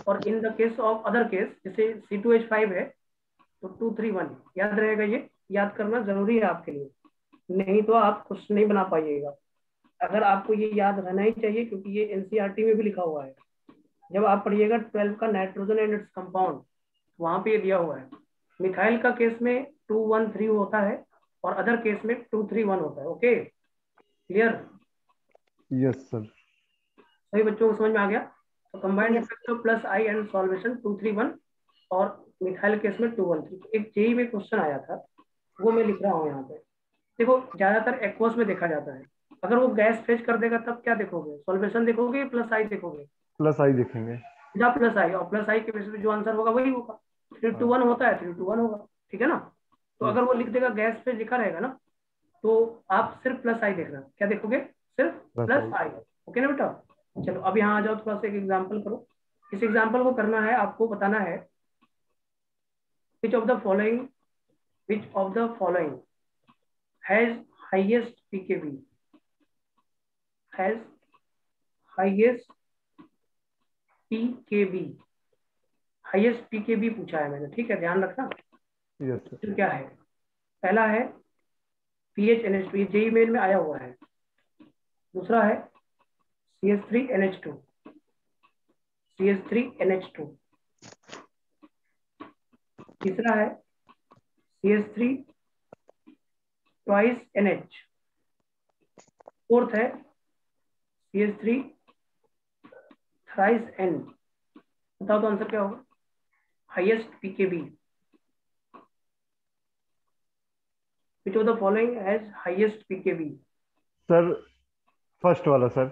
और in the case of other case जैसे C2H5 है तो 231। याद रहेगा, ये याद करना जरूरी है आपके लिए, नहीं तो आप कुछ नहीं बना पाइएगा। अगर आपको ये याद रहना ही चाहिए क्योंकि ये NCERT में भी लिखा हुआ है। जब आप पढ़िएगा 12 का नाइट्रोजन एंड इट्स कंपाउंड, वहां पे ये दिया हुआ है। मिथाइल का केस में 213 होता है और अदर केस में 231 होता है। Okay clear? Yes sir. सभी बच्चों को समझ में आ गया? तो combined Yes. Effect of plus I and solvation 231 और मिथाइल केस में 213। एक जेई में क्वेश्चन आया था, वो मैं लिख रहा हूँ यहाँ पे। देखो ज्यादातर एक्वस में देखा जाता है, अगर वो गैस फेज कर देगा तब क्या देखोगे? सॉल्वेशन देखोगे, प्लस आई देखोगे? प्लस आई देखेंगे। सीधा प्लस आई, और प्लस आई के बेसिस पे जो आंसर होगा वही होगा। 3 to 1 होता है, 3 to 1 होगा, ठीक है ना? तो अगर वो लिख देगा गैस फेज लिखा रहेगा ना, तो आप सिर्फ प्लस आई देखना। क्या देखोगे? सिर्फ प्लस आई। ओके ना बेटा? चलो अब यहाँ आ जाओ, थोड़ा सा एक एग्जाम्पल करो। इस एग्जाम्पल को करना है, आपको बताना है which of the following has highest pKb, has highest pKb, highest pKb पूछा है मैंने, ठीक है, ध्यान रखना। Yes sir. तो क्या है? पहला है PHNH2, ये जेई मेल में आया हुआ है। दूसरा है CH3NH2, CH3NH2। तीसरा है CH3 twice NH। फोर्थ है CH3 thrice N। बताओ तो आंसर क्या होगा? Highest pKb, which of the following has highest pKb? Sir first वाला सर।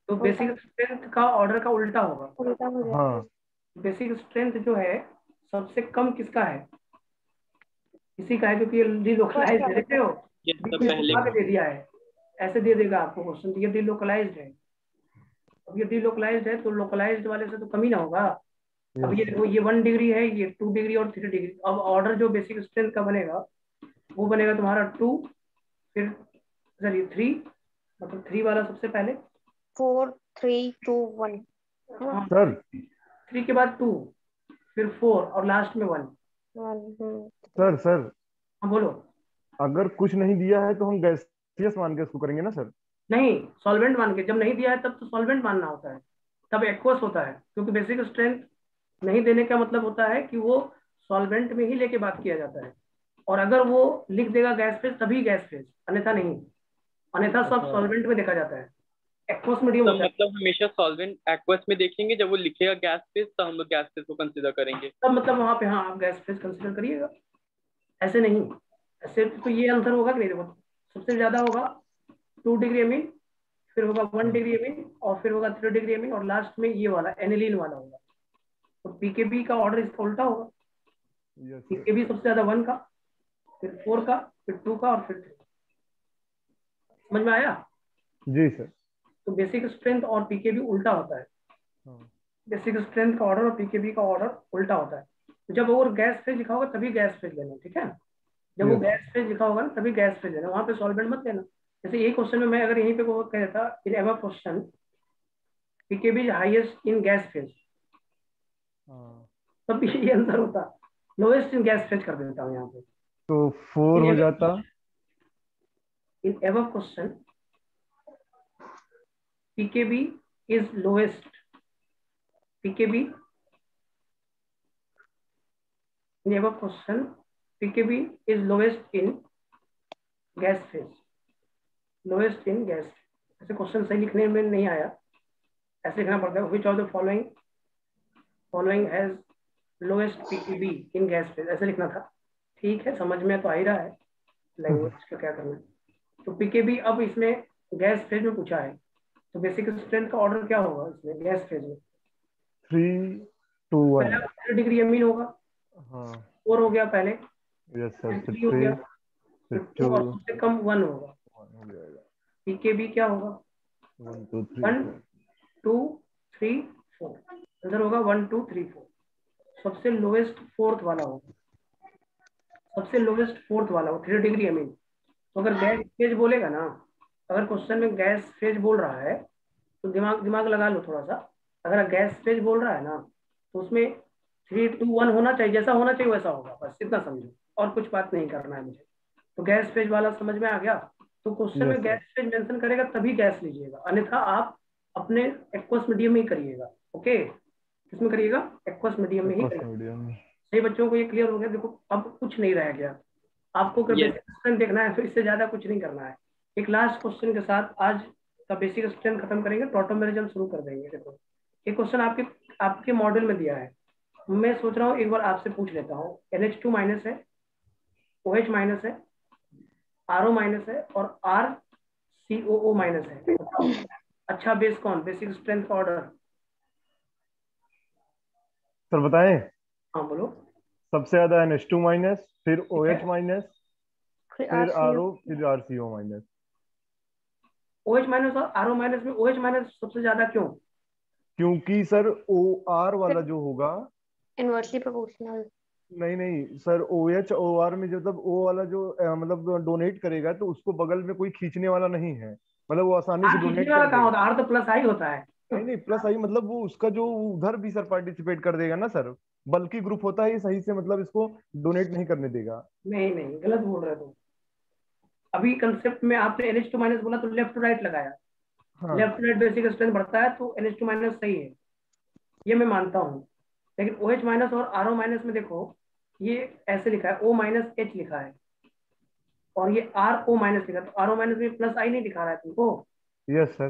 तो बेसिक स्ट्रेंथ का ऑर्डर का उल्टा होगा। उल्टा हो जाएगा। हाँ बेसिक स्ट्रेंथ जो है सबसे कम किसका है? इसी का है, क्योंकि ये डिलोकलाइज है। देखते हो ये तो बीच में पहले छुपा के दे दिया है, ऐसे दे देगा आपको क्वेश्चन। ये डिलोकलाइज्ड है। अब ये डिलोकलाइज्ड है तो लोकलाइज्ड वाले से तो कम ही ना होगा। अब ये देखो, ये 1 डिग्री है, ये 2 डिग्री और 3 डिग्री। अब ऑर्डर जो बेसिक स्ट्रेंथ का बनेगा वो बनेगा तुम्हारा 2, फिर सॉरी 3, मतलब 3 वाला सबसे पहले। 4 3 2 1 हाँ, सर। 3 के बाद 2, फिर 4 और लास्ट में 1। 1 सर सर हाँ बोलो। अगर कुछ नहीं दिया है तो हम गैसियस मान के उसको करेंगे ना सर? नहीं, सॉल्वेंट मान के। जब नहीं दिया है तब तो सॉल्वेंट मानना होता है, तब एक्वस होता है। क्योंकि बेसिक स्ट्रेंथ नहीं देने का मतलब होता है कि वो सॉल्वेंट में ही लेके बात किया जाता है, और अगर वो लिख देगा गैस फेज तभी गैस फेज, अन्यथा नहीं, अन्यथा सब अच्छा सॉल्वेंट में देखा जाता है। एक्वस मीडियम तो होता है, मतलब हमेशा सॉल्वेंट एक्वस में देखेंगे, जब वो लिखेगा गैस फेज तो हम लोग गैस फेज को कंसिडर करेंगे। तब मतलब वहां पे हाँ आप गैस फेज कंसिडर करिएगा, ऐसे नहीं। ऐसे तो ये आंसर होगा कि नहीं, देखो सबसे ज्यादा होगा 2 डिग्री अमीन, फिर होगा 1 डिग्री अमीन, और फिर होगा 3 डिग्री अमीन, और लास्ट में ये वाला एनिलीन वाला होगा। तो पीकेबी का ऑर्डर इसका उल्टा होगा, यस सर। पीकेबी सबसे ज्यादा 1 का, फिर 4 का, फिर 2 का, और फिर 3। समझ में आया? जी सर। तो बेसिक स्ट्रेंथ और पीकेबी उल्टा होता है, हाँ बेसिक स्ट्रेंथ का ऑर्डर और पीकेबी का ऑर्डर उल्टा होता है। तो जब वो गैस फेज लिखा होगा तभी गैस फेज लेना, ठीक है? जब वो यस गैस फेज लिखा होगा ना तभी गैस फेज लेना, वहां पे सॉल्वेंट मत लेना। जैसे यही क्वेश्चन में मैं अगर यहीं पे वो कह देता in ever question pKb is highest in gas phase, हाँ। तब ये आंसर होता, लोएस्ट इन गैस फेज कर देता हूँ यहाँ पे। तो 4 इन हो एवर जाता। In ever question pKb is lowest, pKb in ever question pKb is lowest in gas phase, lowest in gas. ऐसे क्वेश्चन सही लिखने में नहीं आया, ऐसे लिखना पड़ता है which of the following has lowest pKb in gas phase, ऐसे लिखना था। ठीक है, समझ में तो आ ही रहा है, लैंग्वेज का क्या करना है। तो पीकेबी अब इसमें गैस फेज में पूछा है, तो बेसिक स्ट्रेंथ का ऑर्डर क्या होगा इसमें गैस फेज में? 3 2 1। पहला 3 डिग्री अमीन होगा, हाँ 4 हो गया पहले, यस सर। फिर फिर 3 हो 3 गया, फिर फिर 2 2 और सबसे कम 1 होगा। 1 हो जाएगा। पीकेबी क्या होगा? 1 2 3 1 4। 2 3 4, अंदर होगा 1 2 3 4, सबसे लोएस्ट फोर्थ वाला होगा, सबसे लोएस्ट फोर्थ वाला हो 3 डिग्री अमीन। तो अगर गैस फेज बोलेगा ना, अगर क्वेश्चन में गैस फेज बोल रहा है तो दिमाग दिमाग लगा लो थोड़ा सा। अगर गैस फेज बोल रहा है ना तो उसमें 3 2 1 होना चाहिए, जैसा होना चाहिए वैसा होगा, बस इतना समझो, और कुछ बात नहीं करना है मुझे। तो गैस फेज वाला समझ में आ गया? तो क्वेश्चन में yes sir. Gas phase mention करेगा तभी गैस लीजिएगा, अन्यथा आप अपने एक्वस मीडियम में ही करिएगा। ओके, किसमें करिएगा? एक्वस मीडियम में ही एक्वस करिएगा। मीडियम। सही बच्चों को ये क्लियर हो गया? देखो अब कुछ नहीं रह गया, आपको अगर यस। बेसिक स्ट्रेंथ देखना है तो इससे ज्यादा कुछ नहीं करना है। एक लास्ट क्वेश्चन के साथ आज का बेसिक स्ट्रेंथ खत्म करेंगे, टॉटोमेरिज्म शुरू कर देंगे। देखो ये क्वेश्चन आपके आपके मॉडल में दिया है, मैं सोच रहा हूँ एक बार आपसे पूछ लेता हूँ। NH2 माइनस है, OH माइनस है, RO माइनस है, और RCOO माइनस है, बताओ अच्छा बेस कौन? बेसिक स्ट्रेंथ का ऑर्डर। सर बताएं। हाँ बोलो। सबसे ज्यादा NH2 माइनस, फिर ठीक है, OH माइनस, फिर फिर RCO। RO, फिर RCO माइनस। OH माइनस और RO माइनस में OH माइनस सबसे ज्यादा क्यों? क्योंकि सर OR वाला जो होगा। Inversely proportional. नहीं नहीं सर, OH OR में मतलब O वाला जो मतलब डोनेट करेगा तो उसको बगल में कोई खींचने वाला नहीं है, मतलब वो आसानी आर से खींचने डोनेट वाला कर कहाँ देगा। होता है? आर तो प्लस आई होता है। नहीं नहीं प्लस आई मतलब वो उसका जो उधर भी सर पार्टिसिपेट कर देगा ना सर, बल्कि ग्रुप होता है ये सही से मतलब इसको डोनेट नहीं करने देगा। नहीं नहीं, गलत बोल रहे हो। अभी कंसेप्ट में आपने NH2 माइनस बोला तो लेफ्ट टू राइट लगाया, लेफ्ट हाँ टू राइट बेसिक स्ट्रेंथ बढ़ता है तो NH2 माइनस सही है, ये मैं मानता हूँ। लेकिन OH माइनस और RO माइनस में देखो, ये ऐसे लिखा है O माइनस H लिखा है, और ये RO माइनस लिखा है, तो RO माइनस में प्लस आई नहीं दिखा रहा है तुमको? Yes sir.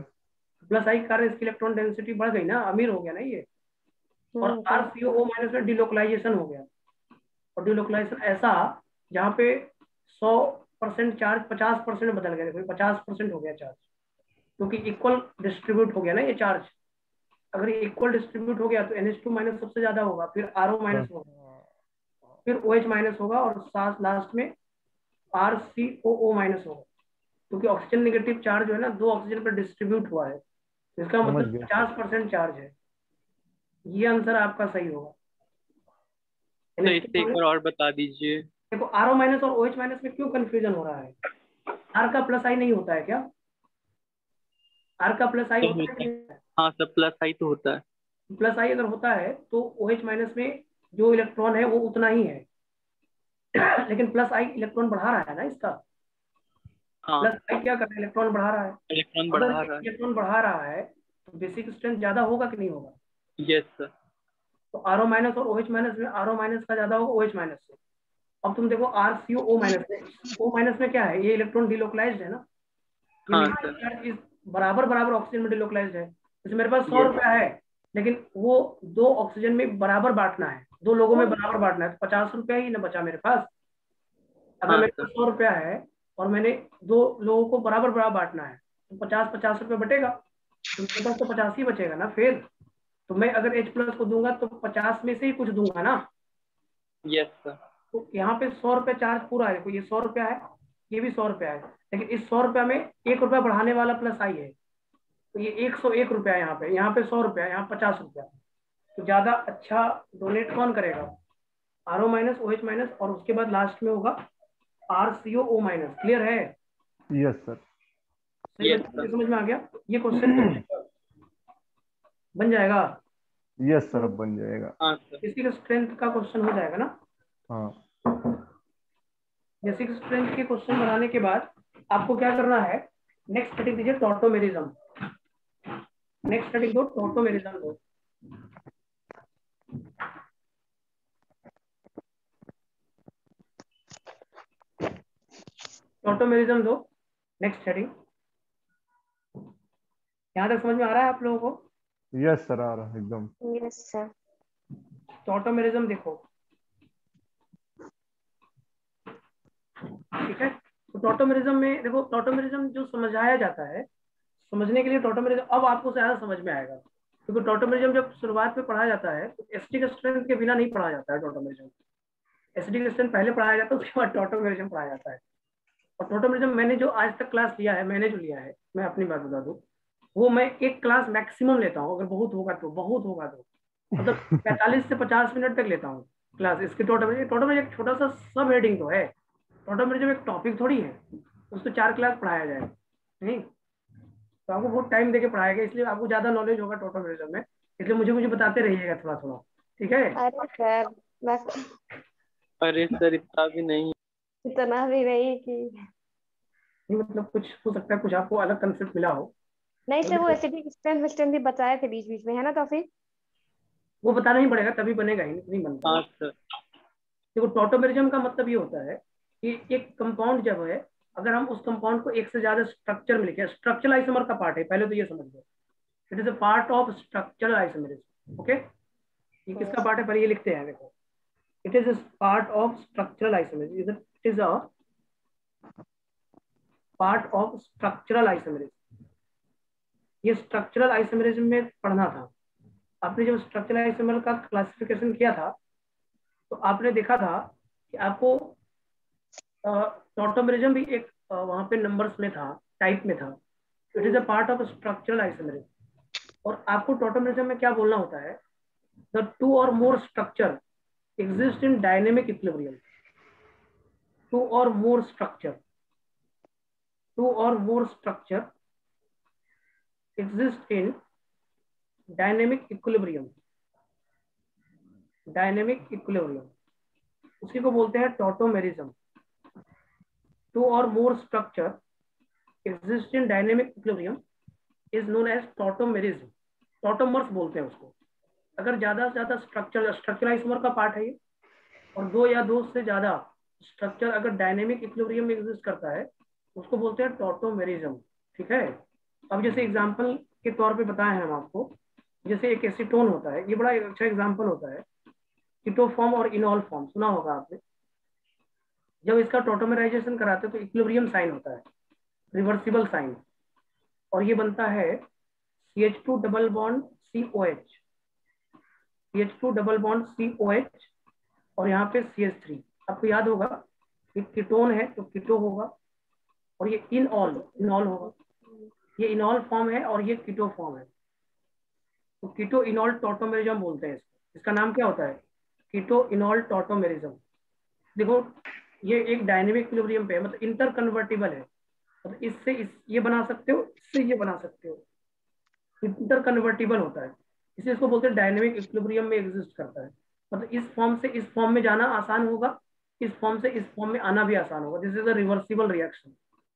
प्लस आई के कारण इसकी इलेक्ट्रॉन डेंसिटी बढ़ गई ना, अमीर हो गया ना ये। और RCOO माइनस में डिलोकलाइजेशन हो गया, और डिलोकलाइजेशन ऐसा जहाँ पे 100% चार्ज 50% बदल गया, देखो 50% हो गया चार्ज, क्योंकि इक्वल डिस्ट्रीब्यूट हो गया ना ये चार्ज। अगर ये इक्वल डिस्ट्रीब्यूट हो गया तो NH2 माइनस सबसे ज्यादा होगा, फिर RO हाँ माइनस होगा, फिर OH माइनस होगा, और साथ लास्ट में RCOO माइनस होगा, क्योंकि ऑक्सीजन नेगेटिव चार्ज जो है ना 2 ऑक्सीजन पर डिस्ट्रीब्यूट हुआ है, तो इसका समझ मतलब गया। 50% चार्ज है। ये आंसर आपका सही होगा। तो NH2 इससे एक माइनस, बार और बता दीजिए। देखो RO माइनस और OH माइनस में क्यों कंफ्यूजन हो रहा है? आर का प्लस आई नहीं होता है क्या? आर का प्लस आई तो होता है कि होता है। नहीं? हाँ सर, प्लस आई तो होता है। प्लस आई अगर होता है तो OH माइनस में जो इलेक्ट्रॉन है वो उतना ही है। लेकिन प्लस आई इलेक्ट्रॉन बढ़ा रहा है ना इसका, हाँ, प्लस आई क्या कर रहा है? इलेक्ट्रॉन बढ़ा रहा है। इलेक्ट्रॉन अगर बढ़ा रहा है। इलेक्ट्रॉन बढ़ा रहा है तो बेसिक स्ट्रेंथ ज्यादा होगा कि नहीं होगा? Yes sir. तो RO माइनस और OH माइनस में RO माइनस का ज्यादा होगा OH माइनस से। अब तुम देखो RCO माइनस में, O माइनस में क्या है, ये इलेक्ट्रॉन डिलोकलाइज्ड है ना, ये हाँ नेगेटिव सर। चार्ज इस बराबर बराबर ऑक्सीजन में डिलोकलाइज्ड है। जैसे मेरे पास 100 यस। रुपया है, लेकिन वो 2 ऑक्सीजन में बराबर बांटना है, 2 लोगों में बराबर बांटना है, तो 50 रुपया ही ना बचा मेरे पास। अगर हाँ मेरे सर। पास 100 रुपया है और मैंने 2 लोगों को बराबर बराबर बांटना है, तो 50-50 रुपये बटेगा, तो मेरे पास तो 50 ही बचेगा ना फिर। तो मैं अगर H प्लस को दूंगा तो 50 में से ही कुछ दूंगा ना। Yes sir. तो यहाँ पे 100 रुपया चार्ज पूरा है, देखो ये 100 रुपया है, ये भी 100 रुपया है, लेकिन इस 100 रुपया में 1 रुपया बढ़ाने वाला प्लस आई है, तो ये 101 रुपया यहाँ पे 100 रुपया, यहाँ 50 रुपया। तो ज्यादा अच्छा डोनेट कौन करेगा, RO माइनस OH माइनस, और उसके बाद लास्ट में होगा RCO O माइनस। क्लियर है? Yes sir. सही यस बच्चों, सर। समझ में आ गया? ये क्वेश्चन बन जाएगा। यस सर, अब बन जाएगा। हाँ सर। बेसिक स्ट्रेंथ का क्वेश्चन हो जाएगा ना। हाँ। बेसिक स्ट्रेंथ के क्वेश्चन बनाने के बाद आपको क्या करना है, नेक्स्ट हेडिंग दीजिए टॉटोमेरिज्म। नेक्स्ट हेडिंग दो टॉटोमेरिज्म दो। टॉटोमेरिज्म दो, नेक्स्ट हेडिंग। यहाँ तक समझ में आ रहा है आप लोगों को? यस सर, आ रहा है एकदम। Yes sir. टॉटोमेरिज्म देखो, ठीक है। तो टॉटोमेरिज्म में देखो, टॉटोमेरिज्म जो समझाया जाता है, समझने के लिए टॉटोमेरिज्म अब आपको ज्यादा समझ में आएगा, क्योंकि टॉटोमेरिज्म जब शुरुआत में पढ़ा जाता है तो एसिटिक स्ट्रेंथ के बिना नहीं पढ़ा जाता है टॉटोमेरिज्म। एसिटिक स्ट्रेंथ पहले पढ़ाया जाता है, उसके बाद टॉटोमेरिज्म पढ़ाया जाता है। और टॉटोमेरिज्म मैंने जो आज तक क्लास लिया है, मैंने जो लिया है, मैं अपनी बात बता दूं, वो मैं एक क्लास मैक्सिमम लेता हूँ, अगर बहुत होगा तो, बहुत होगा तो मतलब 45 से 50 मिनट तक लेता हूँ क्लास इसकी। टॉटोमेरिज्म, टॉटोमेरिज्म एक छोटा सा सब हेडिंग तो है, टॉटोमेरिज्म एक टॉपिक थोड़ी है, उसको 4 क्लास पढ़ाया जाए नहीं, तो आपको बहुत टाइम देके पढ़ाएगा, इसलिए आपको ज्यादा नॉलेज होगा टॉटोमेरिज्म में, इसलिए मुझे मुझे बताते रहिएगा थोड़ा थोड़ा, ठीक है? अरे सर, बस अरे सर इतना भी नहीं। इतना भी नहीं कि नहीं मतलब कुछ हो सकता है, कुछ आपको अलग कंसेप्ट मिला हो। नहीं तो सर, वो देखो, एसिडिक स्ट्रेंथ भी बताए थे बीच बीच में, है ना? तो फिर वो बताना ही पड़ेगा, तभी बनेगा, ही नहीं बनता है। हाँ सर। देखो टॉटोमेरिज्म का मतलब ये होता है कि एक कंपाउंड जब है, अगर हम उस कंपाउंड को एक से ज्यादा स्ट्रक्चर में लिखे, स्ट्रक्चरल आइसोमर का पार्ट है, पहले तो ये समझ लो, it is a part of structural isomerism. Okay, ये किसका पार्ट है, पहले ये लिखते हैं, देखो, it is part of structural isomerism, it is a part of structural isomerism. ये स्ट्रक्चरल आइसोमरिज्म में पढ़ना था आपने, जब स्ट्रक्चरल आइसोमर का क्लासिफिकेशन किया था तो आपने देखा था कि आपको टॉटोमेरिज्म भी एक वहां पे नंबर्स में था, टाइप में था, it is a part of structural isomerism. और आपको टॉटोमेरिज्म में क्या बोलना होता है, the 2 or more structure exist in dynamic equilibrium, 2 or more structure, 2 or more structure exist in dynamic equilibrium, dynamic equilibrium उसी को बोलते हैं tautomerism. 2 or more structure exist in dynamic equilibrium is known as tautomerism, tautomers बोलते हैं उसको। अगर ज्यादा से ज्यादा स्ट्रक्चर आइसोमर का पार्ट है ये, और 2 या 2 से ज्यादा स्ट्रक्चर अगर डायनेमिक इक्विलिब्रियम में एग्जिस्ट करता है, उसको बोलते हैं टॉटोमेरिज्म, ठीक है? अब जैसे एग्जांपल के तौर पे बताए हैं हम आपको, जैसे एक एसीटोन होता है, ये बड़ा अच्छा एग्जांपल होता है, कीटो फॉर्म और इनॉल फॉर्म सुना होगा आपने। जब इसका टॉटोमेराइजेशन कराते हैं तो इक्विलिब्रियम साइन होता है, रिवर्सिबल साइन, और ये बनता है CH2 double bond COH, CH2 double bond COH, और यहाँ पे CH3। आपको याद होगा ये कीटोन है तो कीटो होगा, और ये इनॉल होगा, ये इनॉल फॉर्म है और ये कीटो फॉर्म है, तो कीटो इनॉल टॉटोमेरिज्म बोलते हैं इसको। इसका नाम क्या होता है, कीटो इनॉल टॉटोमेरिज्म। देखो ये एक डायनेमिक इक्विलिब्रियम पे है, मतलब इंटर कन्वर्टिबल है, मतलब इससे ये बना सकते हो, इससे ये बना सकते हो, इंटर कन्वर्टिबल होता है, इसलिए इसको बोलते हैं डायनेमिक इक्विलिब्रियम में एग्जिस्ट करता है। मतलब इस फॉर्म से इस फॉर्म में जाना आसान होगा, इस फॉर्म से इस फॉर्म में आना भी आसान होगा। This is a reversible reaction,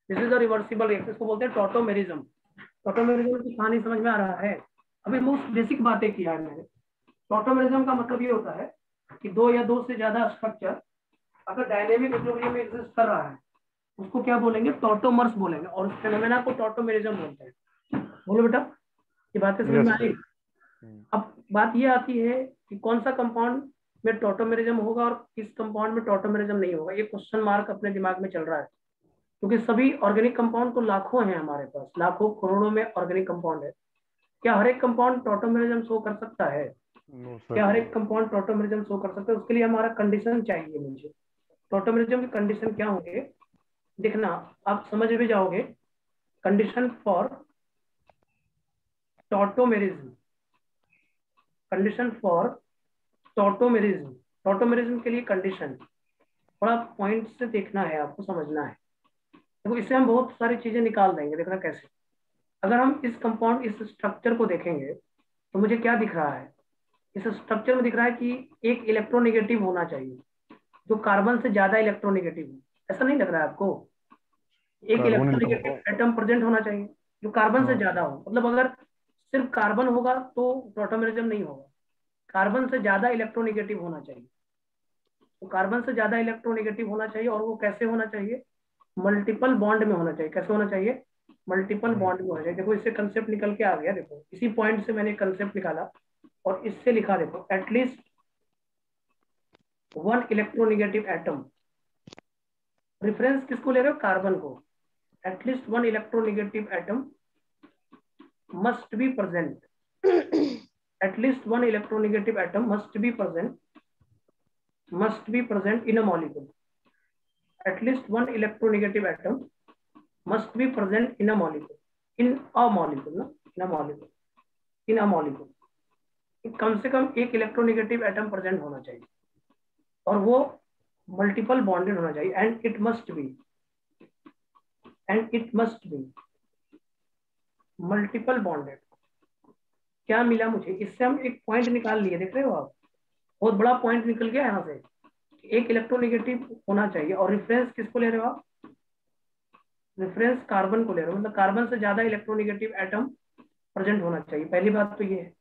this is a reversible reaction, इसको बोलते हैं टॉटोमेरिज्म। टॉटोमेरिज्म की कहानी समझ में आ रहा है? अभी मोस्ट बेसिक बातें किया है मैंने, टॉटोमेरिज्म का मतलब ये होता है कि दो या दो से ज्यादा स्ट्रक्चर अगर डायनेमिक इक्विलिब्रियम में एग्जिस्ट कर रहा है उसको क्या बोलेंगे, टॉटोमर्स बोलेंगे, और उस फेनोमेना को टॉटोमेरिज्म बोलते हैं। बोलो बेटा, ये बातें समझ में आ रही? अब बात ये आती है कि कौन सा कंपाउंड में टॉटोमेरिज्म होगा और किस कंपाउंड में टॉटोमेरिज्म नहीं होगा, ये क्वेश्चन मार्क अपने दिमाग में चल रहा है, क्योंकि सभी ऑर्गेनिक कंपाउंड तो लाखों हैं हमारे पास, लाखों करोड़ों में ऑर्गेनिक कंपाउंड है। क्या हर एक कंपाउंड टॉटोमेरिज्म शो कर सकता है? क्या हर एक कंपाउंड टॉटोमेरिज्म शो कर सकता है? उसके लिए हमारा कंडीशन चाहिए मुझे। टॉटोमेरिज्म की कंडीशन क्या होंगे देखना, आप समझ भी जाओगे। Condition for tautomerism, condition for tautomerism, tautomerism के लिए कंडीशन थोड़ा पॉइंट से देखना है, आपको समझना है। देखो इससे हम बहुत सारी चीजें निकाल देंगे, देखना कैसे। अगर हम इस कंपाउंड, इस स्ट्रक्चर को देखेंगे तो मुझे क्या दिख रहा है, इस स्ट्रक्चर में दिख रहा है कि एक इलेक्ट्रोनेगेटिव होना चाहिए जो कार्बन से ज्यादा इलेक्ट्रोनेगेटिव हो। ऐसा नहीं लग रहा है आपको? एक इलेक्ट्रोनेगेटिव एटम प्रेजेंट होना चाहिए जो कार्बन से ज्यादा हो। मतलब अगर सिर्फ कार्बन होगा तो टॉटोमेरिज्म नहीं होगा, कार्बन से ज्यादा इलेक्ट्रोनेगेटिव होना चाहिए। तो कार्बन से ज्यादा इलेक्ट्रोनेगेटिव होना चाहिए, और वो कैसे होना चाहिए, मल्टीपल बॉन्ड में होना चाहिए। कैसे होना चाहिए? मल्टीपल बॉन्ड में होना चाहिए। देखो इससे कंसेप्ट निकल के आ गया, देखो इसी पॉइंट से मैंने कंसेप्ट निकाला और इससे लिखा, देखो at least one electronegative atom. Reference किसको ले रहे हो? कार्बन को। At least one electronegative atom must be present, at least one electronegative atom must be present in a molecule. At least one electronegative atom must be present in a molecule. In a molecule, ना? In a molecule. In a molecule. कम से कम एक electronegative atom present होना चाहिए और वो multiple bonded होना चाहिए। And it must be multiple bonded. क्या मिला मुझे? इससे हम एक पॉइंट निकाल लिए, देख रहे हो आप? बहुत बड़ा पॉइंट निकल गया यहाँ से। एक इलेक्ट्रोनेगेटिव होना चाहिए, और रेफरेंस किसको ले रहे हो आप? रेफरेंस कार्बन को ले रहे हो, मतलब कार्बन से ज्यादा इलेक्ट्रोनेगेटिव एटम प्रेजेंट होना चाहिए। पहली बात तो ये है,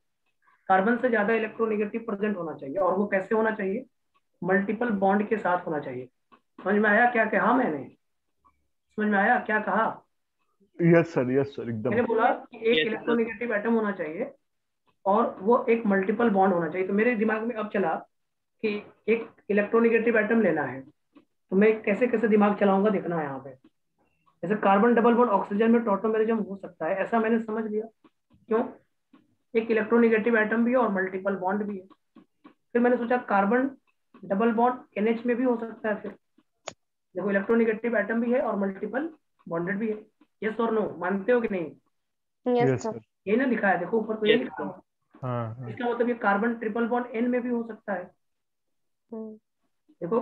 कार्बन से ज्यादा इलेक्ट्रोनेगेटिव प्रेजेंट होना चाहिए, और वो कैसे होना चाहिए? मल्टीपल बॉन्ड के साथ होना चाहिए। समझ में आया क्या कहा मैंने? समझ में आया क्या कहा? यस सर एकदम। मैंने बोला कि एक इलेक्ट्रोनेगेटिव एटम होना चाहिए और वो एक मल्टीपल बॉन्ड होना चाहिए। तो मेरे दिमाग में अब चला कि एक इलेक्ट्रोनेगेटिव एटम लेना है, तो मैं कैसे कैसे दिमाग चलाऊंगा देखना है यहाँ पे। जैसे कार्बन डबल बॉन्ड ऑक्सीजन में टॉटोमेरिज्म हो सकता है, ऐसा मैंने समझ लिया। क्यों? एक इलेक्ट्रोनेगेटिव एटम भी है और मल्टीपल बॉन्ड भी है। फिर मैंने सोचा कार्बन डबल बॉन्ड NH में भी हो सकता है। फिर देखो इलेक्ट्रोनेगेटिव एटम भी है और मल्टीपल बॉन्डेड भी है। यस और नो, मानते हो कि नहीं? Yes sir. ये ना लिखा है, देखो ऊपर तो ये लिखा हुआ। हाँ। इसका मतलब ये कार्बन ट्रिपल बॉन्ड N में भी हो सकता है। देखो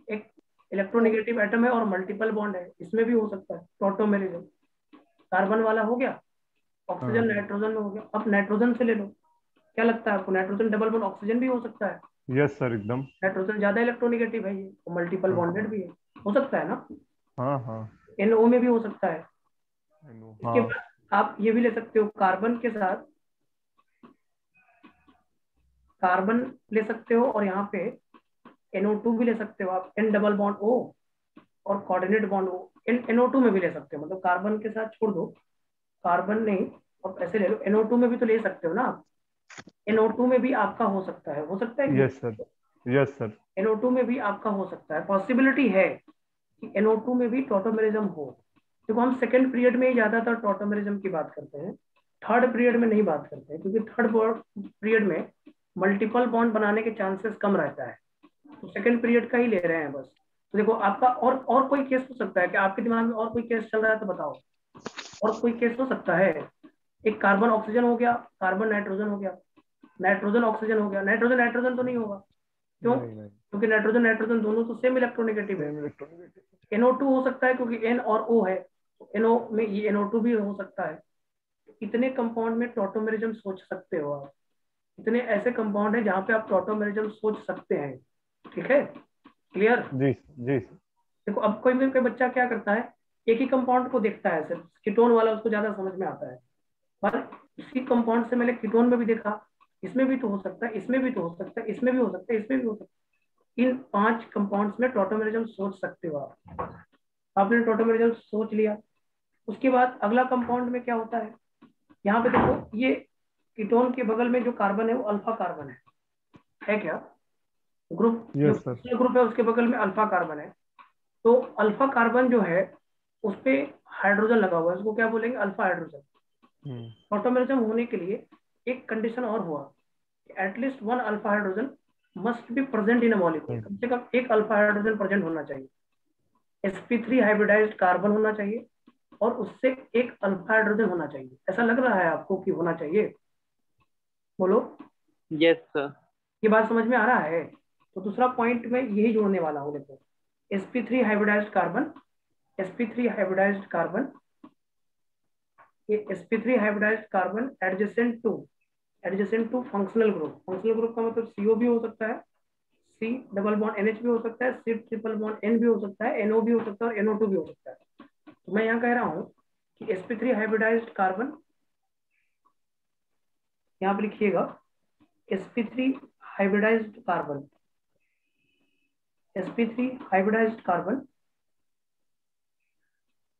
एक इलेक्ट्रोनेगेटिव एटम है और मल्टीपल बॉन्ड है, इसमें भी हो सकता है टॉटोमेरिज्म। कार्बन वाला हो गया, ऑक्सीजन नाइट्रोजन में हो गया। अब नाइट्रोजन से ले लो, क्या लगता है आपको? नाइट्रोजन डबल बॉन्ड ऑक्सीजन भी हो सकता है। यस सर एकदम। नाइट्रोजन ज्यादा इलेक्ट्रोनेगेटिव है, ये और मल्टीपल बॉन्डेड भी है, हो सकता है ना? हाँ। NO में भी हो सकता है। इसके हाँ। बाद आप ये भी ले सकते हो, कार्बन के साथ कार्बन ले सकते हो, और यहाँ पे NO2 भी ले सकते हो आप, N डबल बॉन्ड O और कोऑर्डिनेट बॉन्ड O। NO2 में भी ले सकते हो, मतलब कार्बन के साथ छोड़ दो, कार्बन नहीं और ऐसे ले लो। NO2 में भी तो ले सकते हो ना आप, NO2 में भी आपका हो सकता है, हो सकता है। Yes sir. NO2 में भी आपका हो सकता है, पॉसिबिलिटी है कि NO2 में भी टॉटोमेरिज्म हो। देखो हम सेकंड पीरियड में ही ज्यादातर टॉटोमेरिज्म की बात करते हैं, थर्ड पीरियड में नहीं बात करते हैं, क्योंकि थर्ड पीरियड में मल्टीपल बॉन्ड बनाने के चांसेस कम रहता है। तो सेकंड पीरियड का ही ले रहे हैं बस। तो देखो आपका और कोई केस हो सकता है कि आपके दिमाग में और कोई केस चल रहा है तो बताओ, और कोई केस हो सकता है? एक कार्बन ऑक्सीजन हो गया, कार्बन नाइट्रोजन हो गया, नाइट्रोजन ऑक्सीजन हो गया। नाइट्रोजन नाइट्रोजन तो नहीं होगा, क्यों? क्योंकि नाइट्रोजन नाइट्रोजन दोनों तो सेम इलेक्ट्रोनेगेटिव है। NO2 हो सकता है क्योंकि N और O है, तो NO में ये NO2 भी हो सकता है। इतने कंपाउंड में टॉटोमेरिज्म सोच सकते हो आप, इतने ऐसे कंपाउंड है जहाँ पे आप टॉटोमेरिज्म सोच सकते हैं। ठीक है, क्लियर? जी। देखो अब कोई बच्चा क्या करता है, एक ही कंपाउंड को देखता है, सिर्फ कीटोन वाला उसको ज्यादा समझ में आता है, पर इसी कंपाउंड से मैंने कीटोन में भी देखा, इसमें भी तो हो सकता है, इसमें भी तो हो सकता है, इसमें भी हो सकता है, इसमें भी हो सकता है। इन 5 कंपाउंड्स में टॉटोमेरिज्म सोच सकते हो आप। आपने टॉटोमेरिज्म सोच लिया, उसके बाद अगला कंपाउंड में क्या होता है, यहाँ पे देखो ये कीटोन के बगल में जो कार्बन है वो अल्फा कार्बन है क्या? ग्रुप जो यस सर। दूसरा ग्रुप है उसके बगल में अल्फा कार्बन है। तो अल्फा कार्बन जो है उस पे हाइड्रोजन लगा हुआ है, उसको क्या बोलेंगे? Alpha hydrogen. ऑटोमेरिज्म होने के लिए एक कंडीशन और हुआ, at least one alpha hydrogen must be present in a molecule. कम से कम एक अल्फा हाइड्रोजन प्रेजेंट होना चाहिए, sp3 हाइब्रिडाइज्ड कार्बन होना चाहिए और उससे एक अल्फा हाइड्रोजन होना चाहिए। ऐसा लग रहा है आपको कि होना चाहिए? बोलो। Yes sir. ये बात समझ में आ रहा है? तो दूसरा पॉइंट में यही जोड़ने वाला हूँ। देखो sp3 hybridised carbon, sp3 hybridised carbon, ये sp3 hybridised carbon adjacent to functional group. Functional group का मतलब CO भी हो सकता है, C डबल बॉन्ड NH भी हो सकता है, C ट्रिपल बॉन्ड N भी हो सकता है, NO भी हो सकता है और NO2 भी हो सकता है। तो मैं यहाँ कह रहा हूँ कि sp3 हाइब्रिडाइज्ड कार्बन, यहाँ पे लिखिएगा sp3 hybridised carbon, sp3 hybridised carbon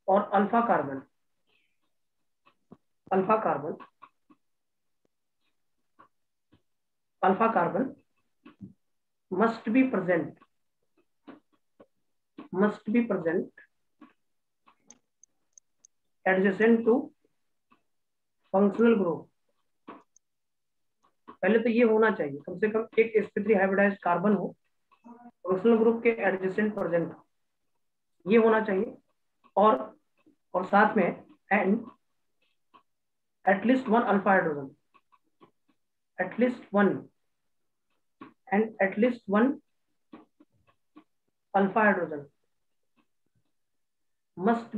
और alpha carbon, alpha carbon, alpha carbon must be present adjacent to functional group। पहले तो ये होना चाहिए, कम से कम एक sp3 हाइब्रिडाइज्ड कार्बन हो, फंक्शनल ग्रुप के एडजेसेंट प्रेजेंट, ये होना चाहिए। और साथ में and at least one alpha hydrogen, at least one and at least one alpha hydrogen must